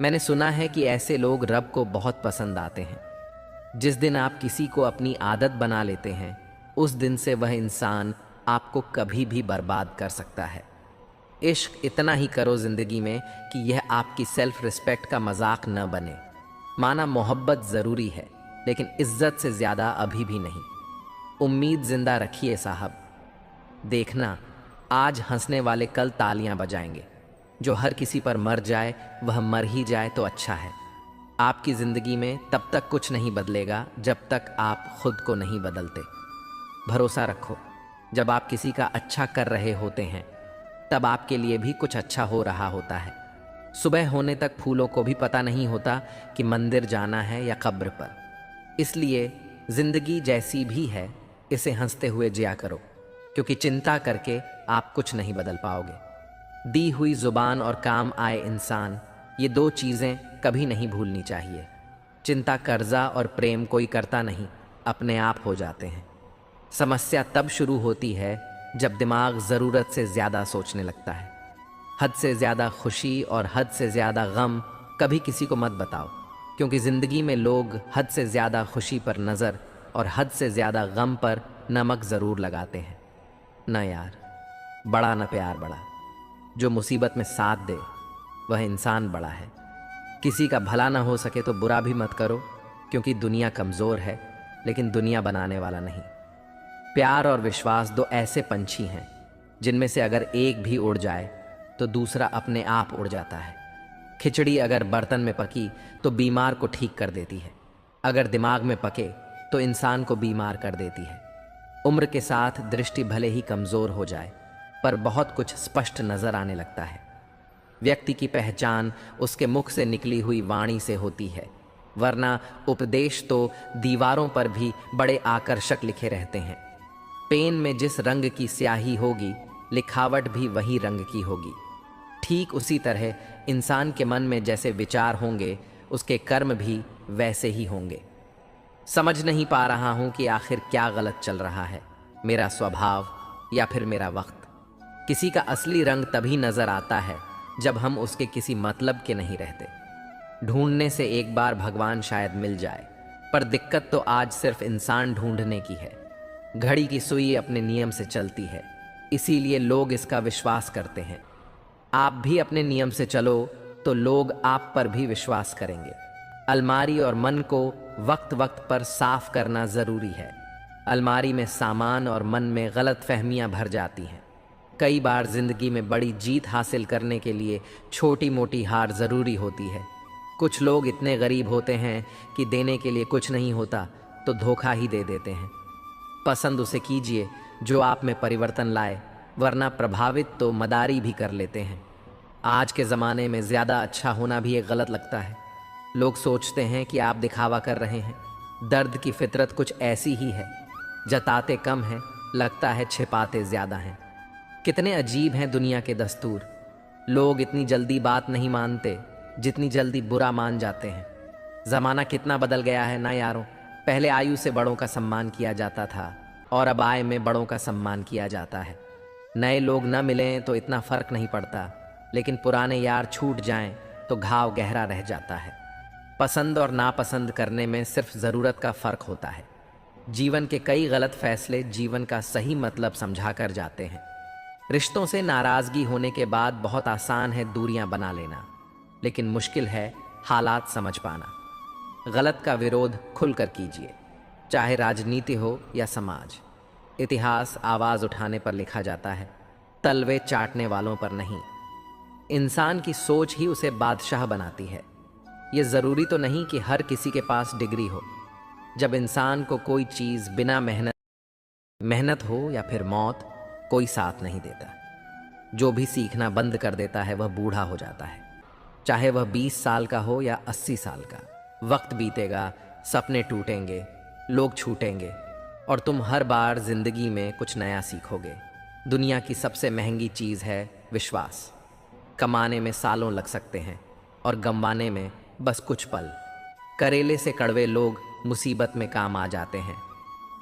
मैंने सुना है कि ऐसे लोग रब को बहुत पसंद आते हैं। जिस दिन आप किसी को अपनी आदत बना लेते हैं, उस दिन से वह इंसान आपको कभी भी बर्बाद कर सकता है। इश्क इतना ही करो ज़िंदगी में कि यह आपकी सेल्फ रिस्पेक्ट का मजाक न बने। माना मोहब्बत ज़रूरी है, लेकिन इज्जत से ज़्यादा अभी भी नहीं। उम्मीद ज़िंदा रखिए साहब। देखना, आज हंसने वाले कल तालियां बजाएंगे। जो हर किसी पर मर जाए वह मर ही जाए तो अच्छा है। आपकी ज़िंदगी में तब तक कुछ नहीं बदलेगा जब तक आप खुद को नहीं बदलते। भरोसा रखो, जब आप किसी का अच्छा कर रहे होते हैं तब आपके लिए भी कुछ अच्छा हो रहा होता है। सुबह होने तक फूलों को भी पता नहीं होता कि मंदिर जाना है या कब्र पर। इसलिए ज़िंदगी जैसी भी है, इसे हंसते हुए जिया करो, क्योंकि चिंता करके आप कुछ नहीं बदल पाओगे। दी हुई ज़ुबान और काम आए इंसान, ये दो चीज़ें कभी नहीं भूलनी चाहिए। चिंता, कर्जा और प्रेम कोई करता नहीं, अपने आप हो जाते हैं। समस्या तब शुरू होती है जब दिमाग ज़रूरत से ज़्यादा सोचने लगता है। हद से ज़्यादा खुशी और हद से ज़्यादा गम कभी किसी को मत बताओ, क्योंकि ज़िंदगी में लोग हद से ज़्यादा खुशी पर नज़र और हद से ज़्यादा गम पर नमक ज़रूर लगाते हैं। न यार, बड़ा न प्यार बड़ा। जो मुसीबत में साथ दे वह इंसान बड़ा है। किसी का भला ना हो सके तो बुरा भी मत करो, क्योंकि दुनिया कमज़ोर है, लेकिन दुनिया बनाने वाला नहीं। प्यार और विश्वास दो ऐसे पंछी हैं जिनमें से अगर एक भी उड़ जाए तो दूसरा अपने आप उड़ जाता है। खिचड़ी अगर बर्तन में पकी तो बीमार को ठीक कर देती है, अगर दिमाग में पके तो इंसान को बीमार कर देती है। उम्र के साथ दृष्टि भले ही कमज़ोर हो जाए, पर बहुत कुछ स्पष्ट नज़र आने लगता है। व्यक्ति की पहचान उसके मुख से निकली हुई वाणी से होती है, वरना उपदेश तो दीवारों पर भी बड़े आकर्षक लिखे रहते हैं। पेन में जिस रंग की स्याही होगी, लिखावट भी वही रंग की होगी। ठीक उसी तरह इंसान के मन में जैसे विचार होंगे, उसके कर्म भी वैसे ही होंगे। समझ नहीं पा रहा हूं कि आखिर क्या गलत चल रहा है, मेरा स्वभाव या फिर मेरा वक्त। किसी का असली रंग तभी नजर आता है जब हम उसके किसी मतलब के नहीं रहते। ढूंढने से एक बार भगवान शायद मिल जाए, पर दिक्कत तो आज सिर्फ इंसान ढूंढने की है। घड़ी की सुई अपने नियम से चलती है, इसीलिए लोग इसका विश्वास करते हैं। आप भी अपने नियम से चलो तो लोग आप पर भी विश्वास करेंगे। अलमारी और मन को वक्त वक्त पर साफ करना ज़रूरी है। अलमारी में सामान और मन में गलत फहमियाँ भर जाती हैं। कई बार ज़िंदगी में बड़ी जीत हासिल करने के लिए छोटी मोटी हार ज़रूरी होती है। कुछ लोग इतने गरीब होते हैं कि देने के लिए कुछ नहीं होता तो धोखा ही दे देते हैं। पसंद उसे कीजिए जो आप में परिवर्तन लाए, वरना प्रभावित तो मदारी भी कर लेते हैं। आज के ज़माने में ज़्यादा अच्छा होना भी एक गलत लगता है। लोग सोचते हैं कि आप दिखावा कर रहे हैं। दर्द की फितरत कुछ ऐसी ही है, जताते कम हैं, लगता है छिपाते ज़्यादा हैं। कितने अजीब हैं दुनिया के दस्तूर। लोग इतनी जल्दी बात नहीं मानते जितनी जल्दी बुरा मान जाते हैं। ज़माना कितना बदल गया है ना यारों। पहले आयु से बड़ों का सम्मान किया जाता था और अब आय में बड़ों का सम्मान किया जाता है। नए लोग न मिलें तो इतना फ़र्क नहीं पड़ता, लेकिन पुराने यार छूट जाएं तो घाव गहरा रह जाता है। पसंद और नापसंद करने में सिर्फ ज़रूरत का फ़र्क होता है। जीवन के कई गलत फैसले जीवन का सही मतलब समझा कर जाते हैं। रिश्तों से नाराज़गी होने के बाद बहुत आसान है दूरियां बना लेना, लेकिन मुश्किल है हालात समझ पाना। गलत का विरोध खुलकर कीजिए, चाहे राजनीति हो या समाज। इतिहास आवाज़ उठाने पर लिखा जाता है, तलवे चाटने वालों पर नहीं। इंसान की सोच ही उसे बादशाह बनाती है। ये ज़रूरी तो नहीं कि हर किसी के पास डिग्री हो। जब इंसान को कोई चीज़ बिना मेहनत हो या फिर मौत, कोई साथ नहीं देता। जो भी सीखना बंद कर देता है वह बूढ़ा हो जाता है। चाहे वह 20 साल का हो या 80 साल का। वक्त बीतेगा, सपने टूटेंगे, लोग छूटेंगे और तुम हर बार जिंदगी में कुछ नया सीखोगे। दुनिया की सबसे महंगी चीज़ है विश्वास। कमाने में सालों लग सकते हैं और गंवाने में बस कुछ पल। करेले से कड़वे लोग मुसीबत में काम आ जाते हैं।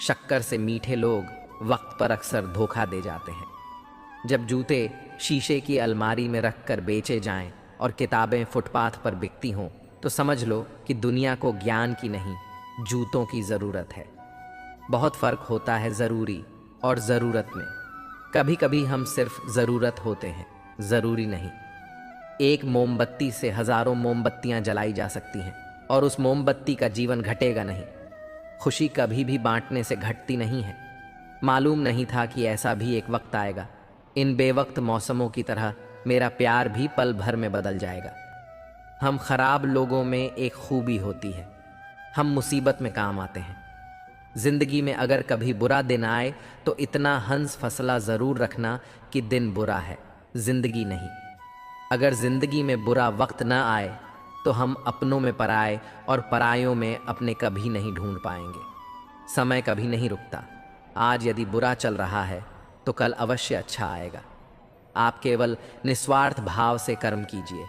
शक्कर से मीठे लोग वक्त पर अक्सर धोखा दे जाते हैं। जब जूते शीशे की अलमारी में रख कर बेचे जाएं और किताबें फुटपाथ पर बिकती हों, तो समझ लो कि दुनिया को ज्ञान की नहीं, जूतों की ज़रूरत है। बहुत फ़र्क होता है ज़रूरी और ज़रूरत में। कभी कभी हम सिर्फ ज़रूरत होते हैं, ज़रूरी नहीं। एक मोमबत्ती से हज़ारों मोमबत्तियां जलाई जा सकती हैं और उस मोमबत्ती का जीवन घटेगा नहीं। खुशी कभी भी बांटने से घटती नहीं है। मालूम नहीं था कि ऐसा भी एक वक्त आएगा। इन बेवक्त मौसमों की तरह मेरा प्यार भी पल भर में बदल जाएगा। हम खराब लोगों में एक खूबी होती है, हम मुसीबत में काम आते हैं। जिंदगी में अगर कभी बुरा दिन आए तो इतना हंस फसला ज़रूर रखना कि दिन बुरा है, जिंदगी नहीं। अगर जिंदगी में बुरा वक्त न आए तो हम अपनों में पराए और परायों में अपने कभी नहीं ढूंढ पाएंगे। समय कभी नहीं रुकता। आज यदि बुरा चल रहा है तो कल अवश्य अच्छा आएगा। आप केवल निस्वार्थ भाव से कर्म कीजिए,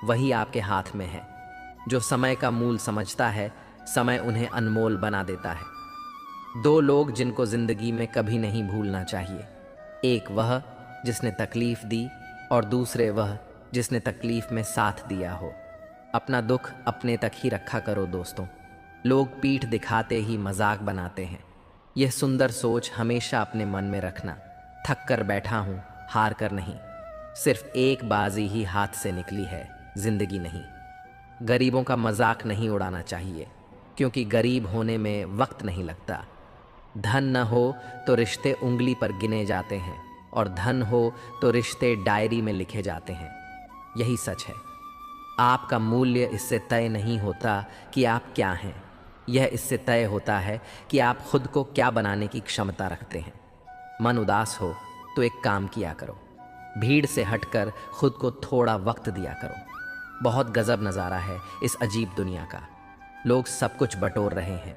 वही आपके हाथ में है। जो समय का मूल समझता है, समय उन्हें अनमोल बना देता है। दो लोग जिनको जिंदगी में कभी नहीं भूलना चाहिए, एक वह जिसने तकलीफ दी और दूसरे वह जिसने तकलीफ में साथ दिया हो। अपना दुख अपने तक ही रखा करो दोस्तों। लोग पीठ दिखाते ही मजाक बनाते हैं। यह सुंदर सोच हमेशा अपने मन में रखना। थक कर बैठा हूँ, हार कर नहीं। सिर्फ एक बाजी ही हाथ से निकली है, जिंदगी नहीं। गरीबों का मजाक नहीं उड़ाना चाहिए, क्योंकि गरीब होने में वक्त नहीं लगता। धन न हो तो रिश्ते उंगली पर गिने जाते हैं और धन हो तो रिश्ते डायरी में लिखे जाते हैं। यही सच है। आपका मूल्य इससे तय नहीं होता कि आप क्या हैं, यह इससे तय होता है कि आप खुद को क्या बनाने की क्षमता रखते हैं। मन उदास हो तो एक काम किया करो, भीड़ से हटकर खुद को थोड़ा वक्त दिया करो। बहुत गजब नज़ारा है इस अजीब दुनिया का। लोग सब कुछ बटोर रहे हैं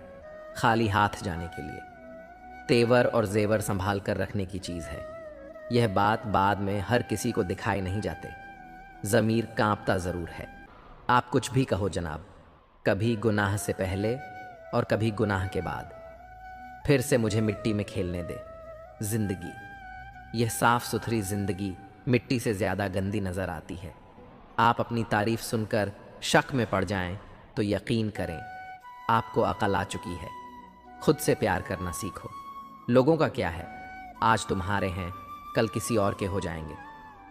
खाली हाथ जाने के लिए। तेवर और जेवर संभाल कर रखने की चीज़ है। यह बात बाद में हर किसी को दिखाई नहीं जाते। ज़मीर कांपता ज़रूर है। आप कुछ भी कहो जनाब, कभी गुनाह से पहले और कभी गुनाह के बाद। फिर से मुझे मिट्टी में खेलने दे। जिंदगी, यह साफ सुथरी जिंदगी मिट्टी से ज़्यादा गंदी नज़र आती है। आप अपनी तारीफ सुनकर शक में पड़ जाएं तो यकीन करें आपको अकल आ चुकी है। खुद से प्यार करना सीखो। लोगों का क्या है, आज तुम्हारे हैं, कल किसी और के हो जाएंगे।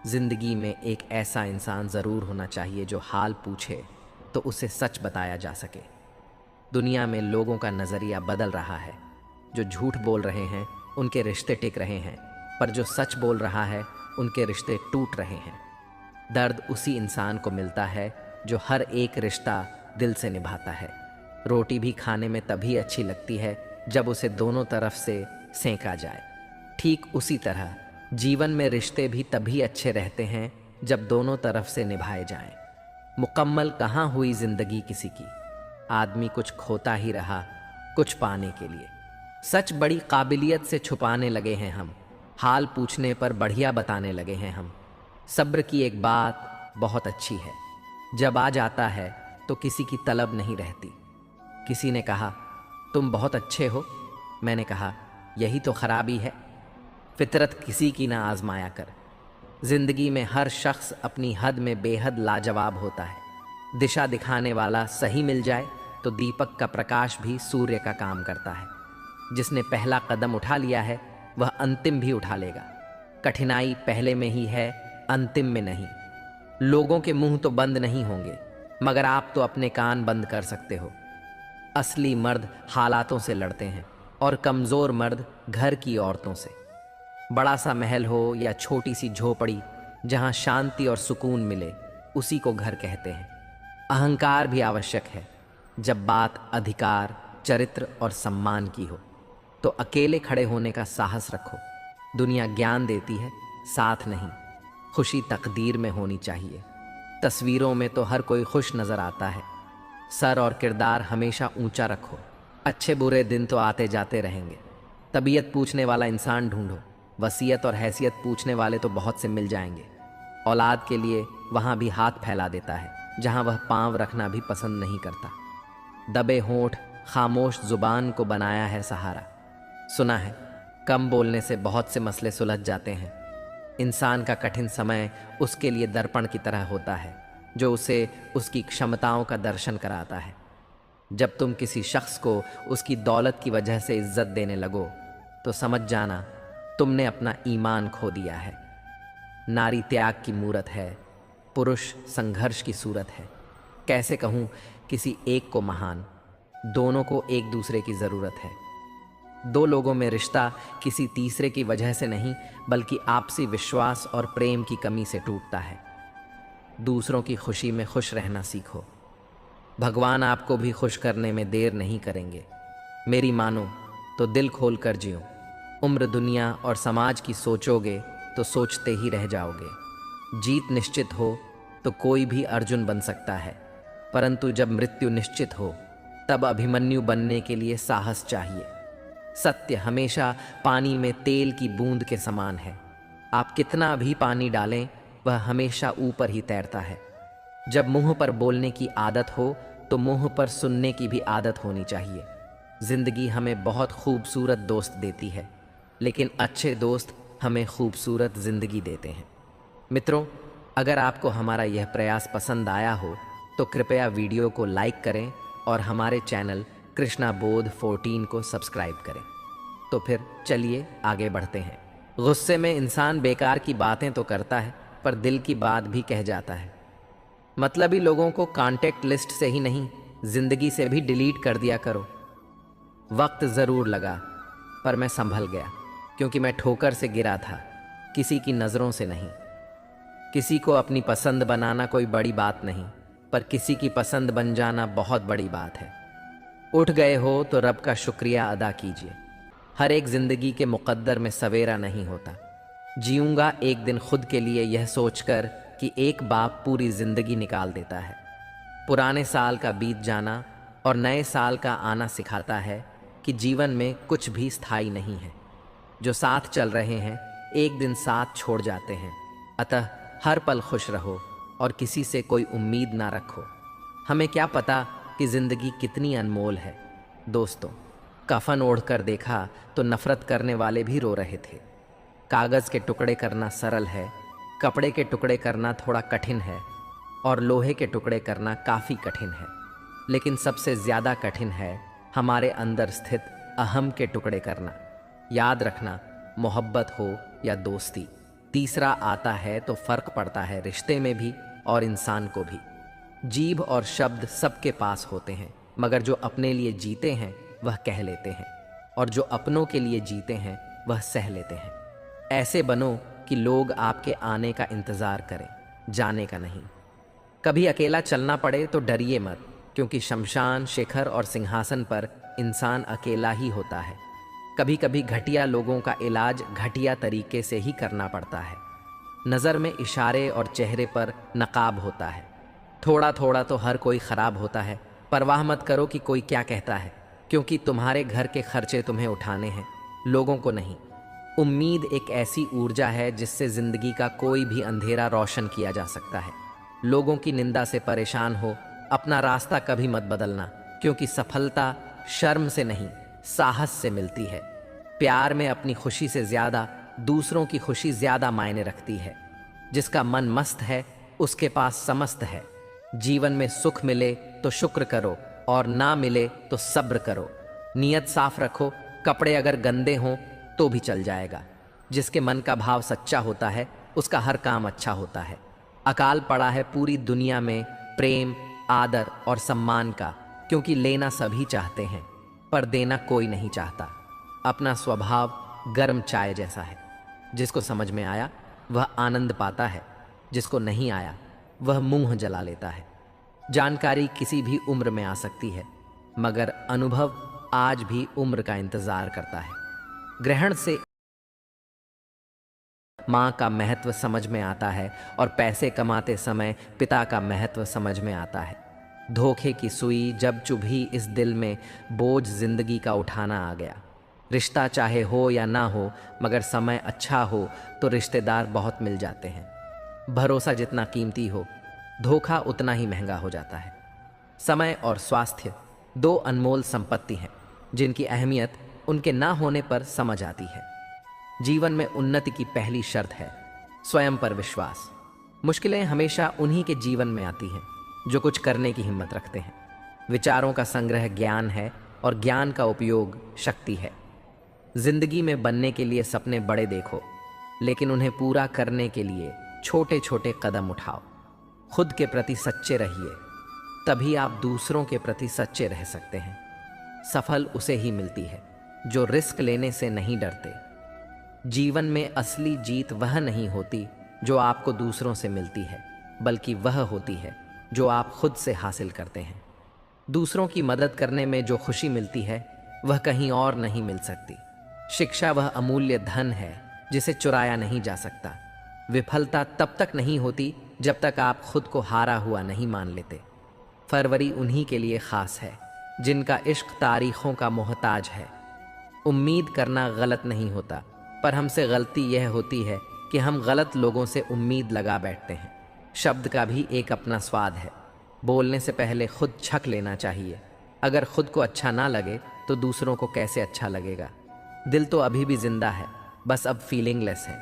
जिंदगी में एक ऐसा इंसान ज़रूर होना चाहिए जो हाल पूछे तो उसे सच बताया जा सके। दुनिया में लोगों का नज़रिया बदल रहा है। जो झूठ बोल रहे हैं उनके रिश्ते टिक रहे हैं, पर जो सच बोल रहा है उनके रिश्ते टूट रहे हैं। दर्द उसी इंसान को मिलता है जो हर एक रिश्ता दिल से निभाता है। रोटी भी खाने में तभी अच्छी लगती है जब उसे दोनों तरफ से सेंका जाए। ठीक उसी तरह जीवन में रिश्ते भी तभी अच्छे रहते हैं जब दोनों तरफ से निभाए जाएं। मुकम्मल कहाँ हुई जिंदगी किसी की, आदमी कुछ खोता ही रहा कुछ पाने के लिए। सच बड़ी काबिलियत से छुपाने लगे हैं हम, हाल पूछने पर बढ़िया बताने लगे हैं हम। सब्र की एक बात बहुत अच्छी है, जब आ जाता है तो किसी की तलब नहीं रहती। किसी ने कहा तुम बहुत अच्छे हो, मैंने कहा यही तो खराबी है। फितरत किसी की ना आजमाया कर। जिंदगी में हर शख्स अपनी हद में बेहद लाजवाब होता है। दिशा दिखाने वाला सही मिल जाए तो दीपक का प्रकाश भी सूर्य का काम करता है। जिसने पहला कदम उठा लिया है वह अंतिम भी उठा लेगा। कठिनाई पहले में ही है, अंतिम में नहीं। लोगों के मुंह तो बंद नहीं होंगे, मगर आप तो अपने कान बंद कर सकते हो। असली मर्द हालातों से लड़ते हैं और कमज़ोर मर्द घर की औरतों से। बड़ा सा महल हो या छोटी सी झोपड़ी, जहाँ शांति और सुकून मिले उसी को घर कहते हैं। अहंकार भी आवश्यक है जब बात अधिकार, चरित्र और सम्मान की हो। तो अकेले खड़े होने का साहस रखो। दुनिया ज्ञान देती है, साथ नहीं। खुशी तकदीर में होनी चाहिए। तस्वीरों में तो हर कोई खुश नजर आता है। सर और किरदार हमेशा ऊंचा रखो। अच्छे बुरे दिन तो आते जाते रहेंगे। तबीयत पूछने वाला इंसान ढूंढो। वसीयत और हैसियत पूछने वाले तो बहुत से मिल जाएंगे। औलाद के लिए वहाँ भी हाथ फैला देता है जहाँ वह पांव रखना भी पसंद नहीं करता। दबे होंठ खामोश जुबान को बनाया है सहारा। सुना है कम बोलने से बहुत से मसले सुलझ जाते हैं। इंसान का कठिन समय उसके लिए दर्पण की तरह होता है जो उसे उसकी क्षमताओं का दर्शन कराता है। जब तुम किसी शख्स को उसकी दौलत की वजह से इज्जत देने लगो तो समझ जाना तुमने अपना ईमान खो दिया है। नारी त्याग की मूरत है, पुरुष संघर्ष की सूरत है। कैसे कहूँ किसी एक को महान, दोनों को एक दूसरे की ज़रूरत है। दो लोगों में रिश्ता किसी तीसरे की वजह से नहीं बल्कि आपसी विश्वास और प्रेम की कमी से टूटता है। दूसरों की खुशी में खुश रहना सीखो। भगवान आपको भी खुश करने में देर नहीं करेंगे। मेरी मानो तो दिल खोल कर जियो। उम्र दुनिया और समाज की सोचोगे तो सोचते ही रह जाओगे। जीत निश्चित हो तो कोई भी अर्जुन बन सकता है, परंतु जब मृत्यु निश्चित हो तब अभिमन्यु बनने के लिए साहस चाहिए। सत्य हमेशा पानी में तेल की बूंद के समान है। आप कितना भी पानी डालें वह हमेशा ऊपर ही तैरता है। जब मुंह पर बोलने की आदत हो तो मुंह पर सुनने की भी आदत होनी चाहिए। जिंदगी हमें बहुत खूबसूरत दोस्त देती है, लेकिन अच्छे दोस्त हमें खूबसूरत जिंदगी देते हैं। मित्रों, अगर आपको हमारा यह प्रयास पसंद आया हो तो कृपया वीडियो को लाइक करें और हमारे चैनल कृष्णा बोध 14 को सब्सक्राइब करें। तो फिर चलिए आगे बढ़ते हैं। गुस्से में इंसान बेकार की बातें तो करता है पर दिल की बात भी कह जाता है। मतलबी लोगों को कांटेक्ट लिस्ट से ही नहीं जिंदगी से भी डिलीट कर दिया करो। वक्त ज़रूर लगा पर मैं संभल गया, क्योंकि मैं ठोकर से गिरा था, किसी की नज़रों से नहीं। किसी को अपनी पसंद बनाना कोई बड़ी बात नहीं, पर किसी की पसंद बन जाना बहुत बड़ी बात है। उठ गए हो तो रब का शुक्रिया अदा कीजिए। हर एक जिंदगी के मुकद्दर में सवेरा नहीं होता। जीऊंगा एक दिन खुद के लिए यह सोचकर कि एक बाप पूरी जिंदगी निकाल देता है। पुराने साल का बीत जाना और नए साल का आना सिखाता है कि जीवन में कुछ भी स्थायी नहीं है। जो साथ चल रहे हैं एक दिन साथ छोड़ जाते हैं। अतः हर पल खुश रहो और किसी से कोई उम्मीद ना रखो। हमें क्या पता कि जिंदगी कितनी अनमोल है। दोस्तों, कफन ओढ़कर देखा तो नफरत करने वाले भी रो रहे थे। कागज़ के टुकड़े करना सरल है, कपड़े के टुकड़े करना थोड़ा कठिन है और लोहे के टुकड़े करना काफ़ी कठिन है। लेकिन सबसे ज़्यादा कठिन है हमारे अंदर स्थित अहम के टुकड़े करना। याद रखना, मोहब्बत हो या दोस्ती, तीसरा आता है तो फ़र्क पड़ता है रिश्ते में भी और इंसान को भी। जीभ और शब्द सबके पास होते हैं, मगर जो अपने लिए जीते हैं वह कह लेते हैं, और जो अपनों के लिए जीते हैं वह सह लेते हैं। ऐसे बनो कि लोग आपके आने का इंतज़ार करें, जाने का नहीं। कभी अकेला चलना पड़े तो डरिए मत, क्योंकि शमशान, शिखर और सिंहासन पर इंसान अकेला ही होता है। कभी कभी घटिया लोगों का इलाज घटिया तरीके से ही करना पड़ता है। नज़र में इशारे और चेहरे पर नकाब होता है। थोड़ा थोड़ा तो हर कोई ख़राब होता है। परवाह मत करो कि कोई क्या कहता है, क्योंकि तुम्हारे घर के खर्चे तुम्हें उठाने हैं, लोगों को नहीं। उम्मीद एक ऐसी ऊर्जा है जिससे ज़िंदगी का कोई भी अंधेरा रोशन किया जा सकता है। लोगों की निंदा से परेशान हो, अपना रास्ता कभी मत बदलना, क्योंकि सफलता शर्म से नहीं साहस से मिलती है। प्यार में अपनी खुशी से ज़्यादा दूसरों की खुशी ज़्यादा मायने रखती है। जिसका मन मस्त है उसके पास समस्त है। जीवन में सुख मिले तो शुक्र करो और ना मिले तो सब्र करो। नीयत साफ रखो, कपड़े अगर गंदे हों तो भी चल जाएगा। जिसके मन का भाव सच्चा होता है उसका हर काम अच्छा होता है। अकाल पड़ा है पूरी दुनिया में प्रेम, आदर और सम्मान का, क्योंकि लेना सभी चाहते हैं पर देना कोई नहीं चाहता। अपना स्वभाव गर्म चाय जैसा है, जिसको समझ में आया वह आनंद पाता है जिसको नहीं आया वह मुंह जला लेता है। जानकारी किसी भी उम्र में आ सकती है, मगर अनुभव आज भी उम्र का इंतजार करता है। ग्रहण से माँ का महत्व समझ में आता है और पैसे कमाते समय पिता का महत्व समझ में आता है। धोखे की सुई जब चुभी इस दिल में, बोझ जिंदगी का उठाना आ गया। रिश्ता चाहे हो या ना हो, मगर समय अच्छा हो तो रिश्तेदार बहुत मिल जाते हैं। भरोसा जितना कीमती हो, धोखा उतना ही महंगा हो जाता है। समय और स्वास्थ्य दो अनमोल संपत्ति हैं, जिनकी अहमियत उनके ना होने पर समझ आती है। जीवन में उन्नति की पहली शर्त है स्वयं पर विश्वास। मुश्किलें हमेशा उन्हीं के जीवन में आती हैं जो कुछ करने की हिम्मत रखते हैं। विचारों का संग्रह ज्ञान है और ज्ञान का उपयोग शक्ति है। जिंदगी में बनने के लिए सपने बड़े देखो, लेकिन उन्हें पूरा करने के लिए छोटे छोटे कदम उठाओ। खुद के प्रति सच्चे रहिए, तभी आप दूसरों के प्रति सच्चे रह सकते हैं। सफल उसे ही मिलती है जो रिस्क लेने से नहीं डरते। जीवन में असली जीत वह नहीं होती जो आपको दूसरों से मिलती है, बल्कि वह होती है जो आप खुद से हासिल करते हैं। दूसरों की मदद करने में जो खुशी मिलती है वह कहीं और नहीं मिल सकती। शिक्षा वह अमूल्य धन है जिसे चुराया नहीं जा सकता। विफलता तब तक नहीं होती जब तक आप खुद को हारा हुआ नहीं मान लेते। फरवरी उन्हीं के लिए खास है जिनका इश्क तारीखों का मोहताज है। उम्मीद करना गलत नहीं होता, पर हमसे गलती यह होती है कि हम गलत लोगों से उम्मीद लगा बैठते हैं। शब्द का भी एक अपना स्वाद है। बोलने से पहले खुद छक लेना चाहिए। अगर खुद को अच्छा ना लगे तो दूसरों को कैसे अच्छा लगेगा। दिल तो अभी भी जिंदा है, बस अब फीलिंगलेस है।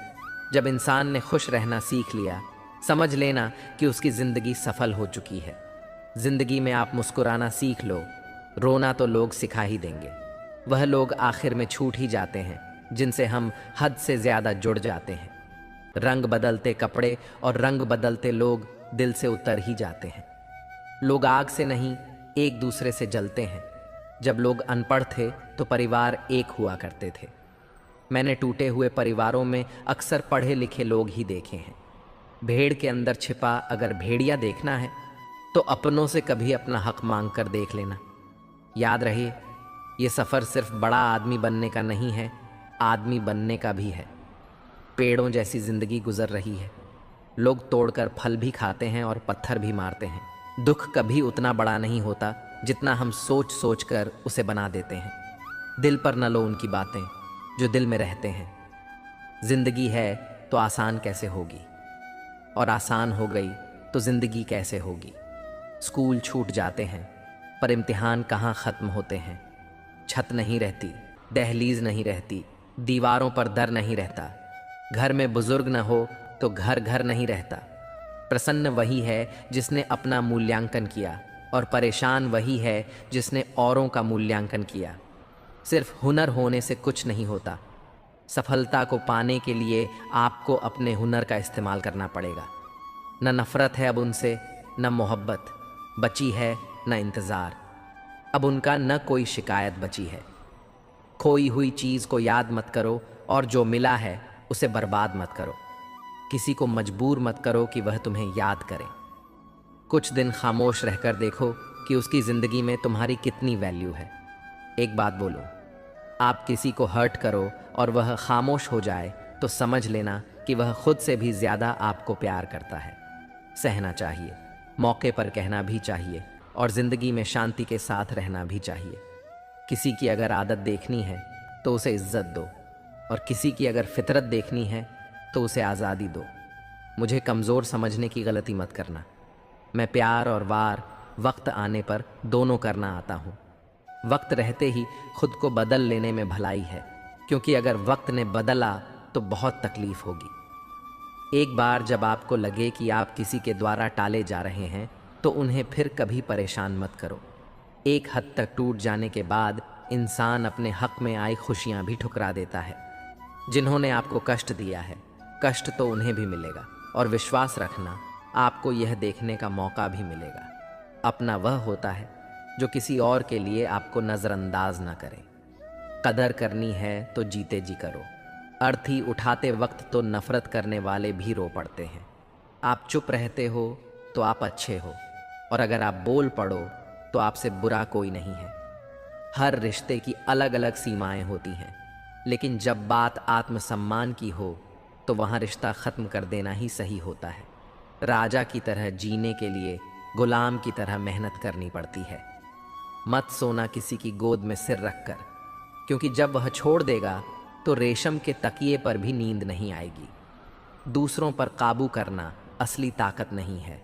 जब इंसान ने खुश रहना सीख लिया, समझ लेना कि उसकी जिंदगी सफल हो चुकी है। जिंदगी में आप मुस्कुराना सीख लो, रोना तो लोग सिखा ही देंगे। वह लोग आखिर में छूट ही जाते हैं जिनसे हम हद से ज्यादा जुड़ जाते हैं। रंग बदलते कपड़े और रंग बदलते लोग दिल से उतर ही जाते हैं। लोग आग से नहीं, एक दूसरे से जलते हैं। जब लोग अनपढ़ थे तो परिवार एक हुआ करते थे। मैंने टूटे हुए परिवारों में अक्सर पढ़े लिखे लोग ही देखे हैं। भेड़ के अंदर छिपा अगर भेड़िया देखना है तो अपनों से कभी अपना हक मांग कर देख लेना। याद रहे, ये सफ़र सिर्फ बड़ा आदमी बनने का नहीं है, आदमी बनने का भी है। पेड़ों जैसी जिंदगी गुजर रही है। लोग तोड़कर फल भी खाते हैं और पत्थर भी मारते हैं। दुख कभी उतना बड़ा नहीं होता जितना हम सोच सोच कर उसे बना देते हैं। दिल पर न लो उनकी बातें जो दिल में रहते हैं। जिंदगी है तो आसान कैसे होगी, और आसान हो गई तो जिंदगी कैसे होगी। स्कूल छूट जाते हैं पर इम्तिहान कहाँ ख़त्म होते हैं। छत नहीं रहती, दहलीज नहीं रहती, दीवारों पर दर नहीं रहता। घर में बुजुर्ग न हो तो घर घर नहीं रहता। प्रसन्न वही है जिसने अपना मूल्यांकन किया, और परेशान वही है जिसने औरों का मूल्यांकन किया। सिर्फ हुनर होने से कुछ नहीं होता। सफलता को पाने के लिए आपको अपने हुनर का इस्तेमाल करना पड़ेगा। न नफरत है अब उनसे, न मोहब्बत बची है, न इंतज़ार। अब उनका न कोई शिकायत बची है। खोई हुई चीज़ को याद मत करो, और जो मिला है उसे बर्बाद मत करो। किसी को मजबूर मत करो कि वह तुम्हें याद करे। कुछ दिन खामोश रहकर देखो कि उसकी ज़िंदगी में तुम्हारी कितनी वैल्यू है। एक बात बोलो, आप किसी को हर्ट करो और वह खामोश हो जाए तो समझ लेना कि वह खुद से भी ज़्यादा आपको प्यार करता है। सहना चाहिए, मौके पर कहना भी चाहिए, और ज़िंदगी में शांति के साथ रहना भी चाहिए। किसी की अगर आदत देखनी है तो उसे इज्जत दो, और किसी की अगर फितरत देखनी है तो उसे आज़ादी दो। मुझे कमज़ोर समझने की गलती मत करना। मैं प्यार और वार वक्त आने पर दोनों करना आता हूँ। वक्त रहते ही खुद को बदल लेने में भलाई है, क्योंकि अगर वक्त ने बदला तो बहुत तकलीफ होगी। एक बार जब आपको लगे कि आप किसी के द्वारा टाले जा रहे हैं तो उन्हें फिर कभी परेशान मत करो। एक हद तक टूट जाने के बाद इंसान अपने हक में आई खुशियाँ भी ठुकरा देता है। जिन्होंने आपको कष्ट दिया है, कष्ट तो उन्हें भी मिलेगा, और विश्वास रखना, आपको यह देखने का मौका भी मिलेगा। अपना वह होता है जो किसी और के लिए आपको नज़रअंदाज ना करे। कदर करनी है तो जीते जी करो। अर्थी उठाते वक्त तो नफरत करने वाले भी रो पड़ते हैं। आप चुप रहते हो तो आप अच्छे हो, और अगर आप बोल पड़ो तो आपसे बुरा कोई नहीं है। हर रिश्ते की अलग अलग सीमाएं होती हैं, लेकिन जब बात आत्मसम्मान की हो तो वहाँ रिश्ता ख़त्म कर देना ही सही होता है। राजा की तरह जीने के लिए गुलाम की तरह मेहनत करनी पड़ती है। मत सोना किसी की गोद में सिर रखकर, क्योंकि जब वह छोड़ देगा तो रेशम के तकिए पर भी नींद नहीं आएगी। दूसरों पर काबू करना असली ताकत नहीं है,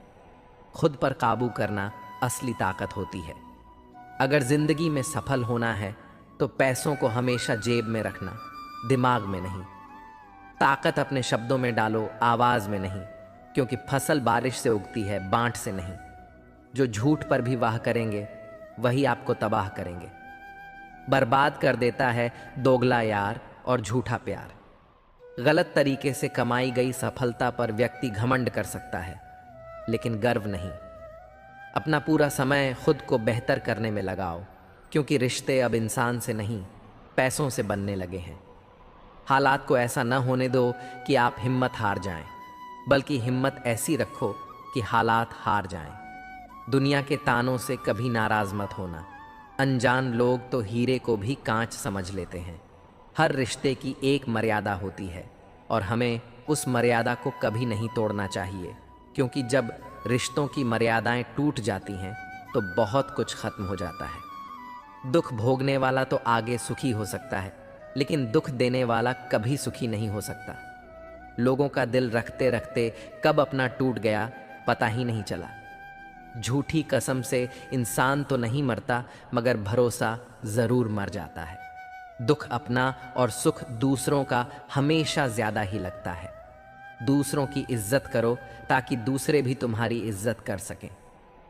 खुद पर काबू करना असली ताकत होती है। अगर जिंदगी में सफल होना है तो पैसों को हमेशा जेब में रखना, दिमाग में नहीं। ताकत अपने शब्दों में डालो, आवाज में नहीं, क्योंकि फसल बारिश से उगती है, बांट से नहीं। जो झूठ पर भी वाह करेंगे वही आपको तबाह करेंगे। बर्बाद कर देता है दोगला यार और झूठा प्यार। गलत तरीके से कमाई गई सफलता पर व्यक्ति घमंड कर सकता है, लेकिन गर्व नहीं। अपना पूरा समय खुद को बेहतर करने में लगाओ, क्योंकि रिश्ते अब इंसान से नहीं, पैसों से बनने लगे हैं। हालात को ऐसा न होने दो कि आप हिम्मत हार जाएं, बल्कि हिम्मत ऐसी रखो कि हालात हार जाएं। दुनिया के तानों से कभी नाराज मत होना। अनजान लोग तो हीरे को भी कांच समझ लेते हैं। हर रिश्ते की एक मर्यादा होती है और हमें उस मर्यादा को कभी नहीं तोड़ना चाहिए, क्योंकि जब रिश्तों की मर्यादाएं टूट जाती हैं तो बहुत कुछ खत्म हो जाता है। दुख भोगने वाला तो आगे सुखी हो सकता है, लेकिन दुख देने वाला कभी सुखी नहीं हो सकता। लोगों का दिल रखते रखते कब अपना टूट गया पता ही नहीं चला। झूठी कसम से इंसान तो नहीं मरता, मगर भरोसा जरूर मर जाता है। दुख अपना और सुख दूसरों का हमेशा ज्यादा ही लगता है। दूसरों की इज्जत करो ताकि दूसरे भी तुम्हारी इज्जत कर सकें।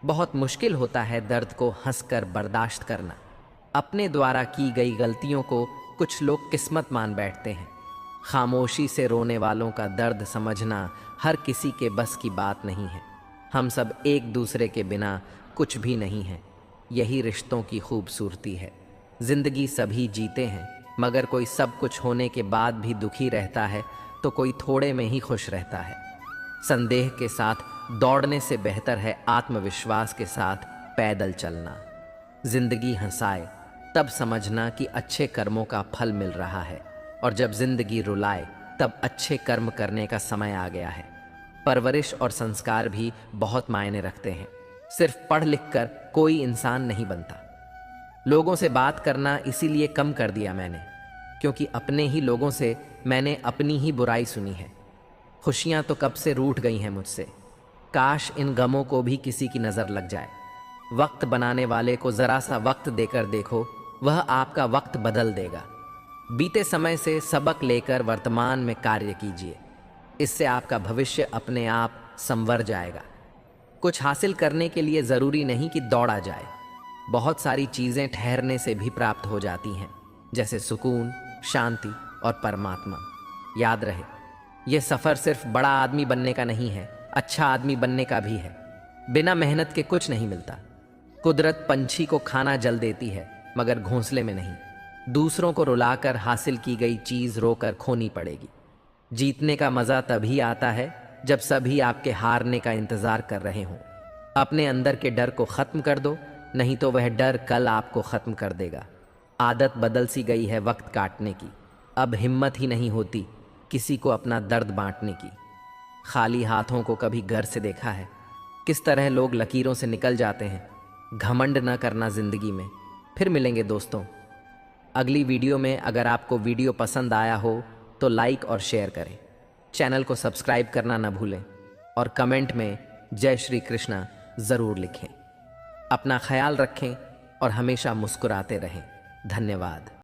बहुत मुश्किल होता है दर्द को हंसकर बर्दाश्त करना। अपने द्वारा की गई गलतियों को कुछ लोग किस्मत मान बैठते हैं। खामोशी से रोने वालों का दर्द समझना हर किसी के बस की बात नहीं है। हम सब एक दूसरे के बिना कुछ भी नहीं हैं। यही रिश्तों की खूबसूरती है। जिंदगी सभी जीते हैं, मगर कोई सब कुछ होने के बाद भी दुखी रहता है तो कोई थोड़े में ही खुश रहता है। संदेह के साथ दौड़ने से बेहतर है आत्मविश्वास के साथ पैदल चलना। जिंदगी हंसाए तब समझना कि अच्छे कर्मों का फल मिल रहा है, और जब जिंदगी रुलाए तब अच्छे कर्म करने का समय आ गया है। परवरिश और संस्कार भी बहुत मायने रखते हैं। सिर्फ पढ़ लिख कर कोई इंसान नहीं बनता। लोगों से बात करना इसीलिए कम कर दिया मैंने, क्योंकि अपने ही लोगों से मैंने अपनी ही बुराई सुनी है। खुशियां तो कब से रूठ गई हैं मुझसे। काश इन गमों को भी किसी की नज़र लग जाए। वक्त बनाने वाले को ज़रा सा वक्त देकर देखो, वह आपका वक्त बदल देगा। बीते समय से सबक लेकर वर्तमान में कार्य कीजिए। इससे आपका भविष्य अपने आप संवर जाएगा। कुछ हासिल करने के लिए ज़रूरी नहीं कि दौड़ा जाए। बहुत सारी चीज़ें ठहरने से भी प्राप्त हो जाती हैं, जैसे सुकून, शांति और परमात्मा। याद रहे, यह सफ़र सिर्फ बड़ा आदमी बनने का नहीं है, अच्छा आदमी बनने का भी है। बिना मेहनत के कुछ नहीं मिलता। कुदरत पंछी को खाना जल देती है, मगर घोंसले में नहीं। दूसरों को रुलाकर हासिल की गई चीज़ रोकर खोनी पड़ेगी। जीतने का मज़ा तभी आता है जब सभी आपके हारने का इंतज़ार कर रहे हों। अपने अंदर के डर को ख़त्म कर दो, नहीं तो वह डर कल आपको ख़त्म कर देगा। आदत बदल सी गई है वक्त काटने की। अब हिम्मत ही नहीं होती किसी को अपना दर्द बांटने की। खाली हाथों को कभी घर से देखा है? किस तरह लोग लकीरों से निकल जाते हैं। घमंड न करना ज़िंदगी में। फिर मिलेंगे दोस्तों अगली वीडियो में। अगर आपको वीडियो पसंद आया हो तो लाइक और शेयर करें। चैनल को सब्सक्राइब करना न भूलें और कमेंट में जय श्री कृष्णा ज़रूर लिखें। अपना ख्याल रखें और हमेशा मुस्कुराते रहें। धन्यवाद।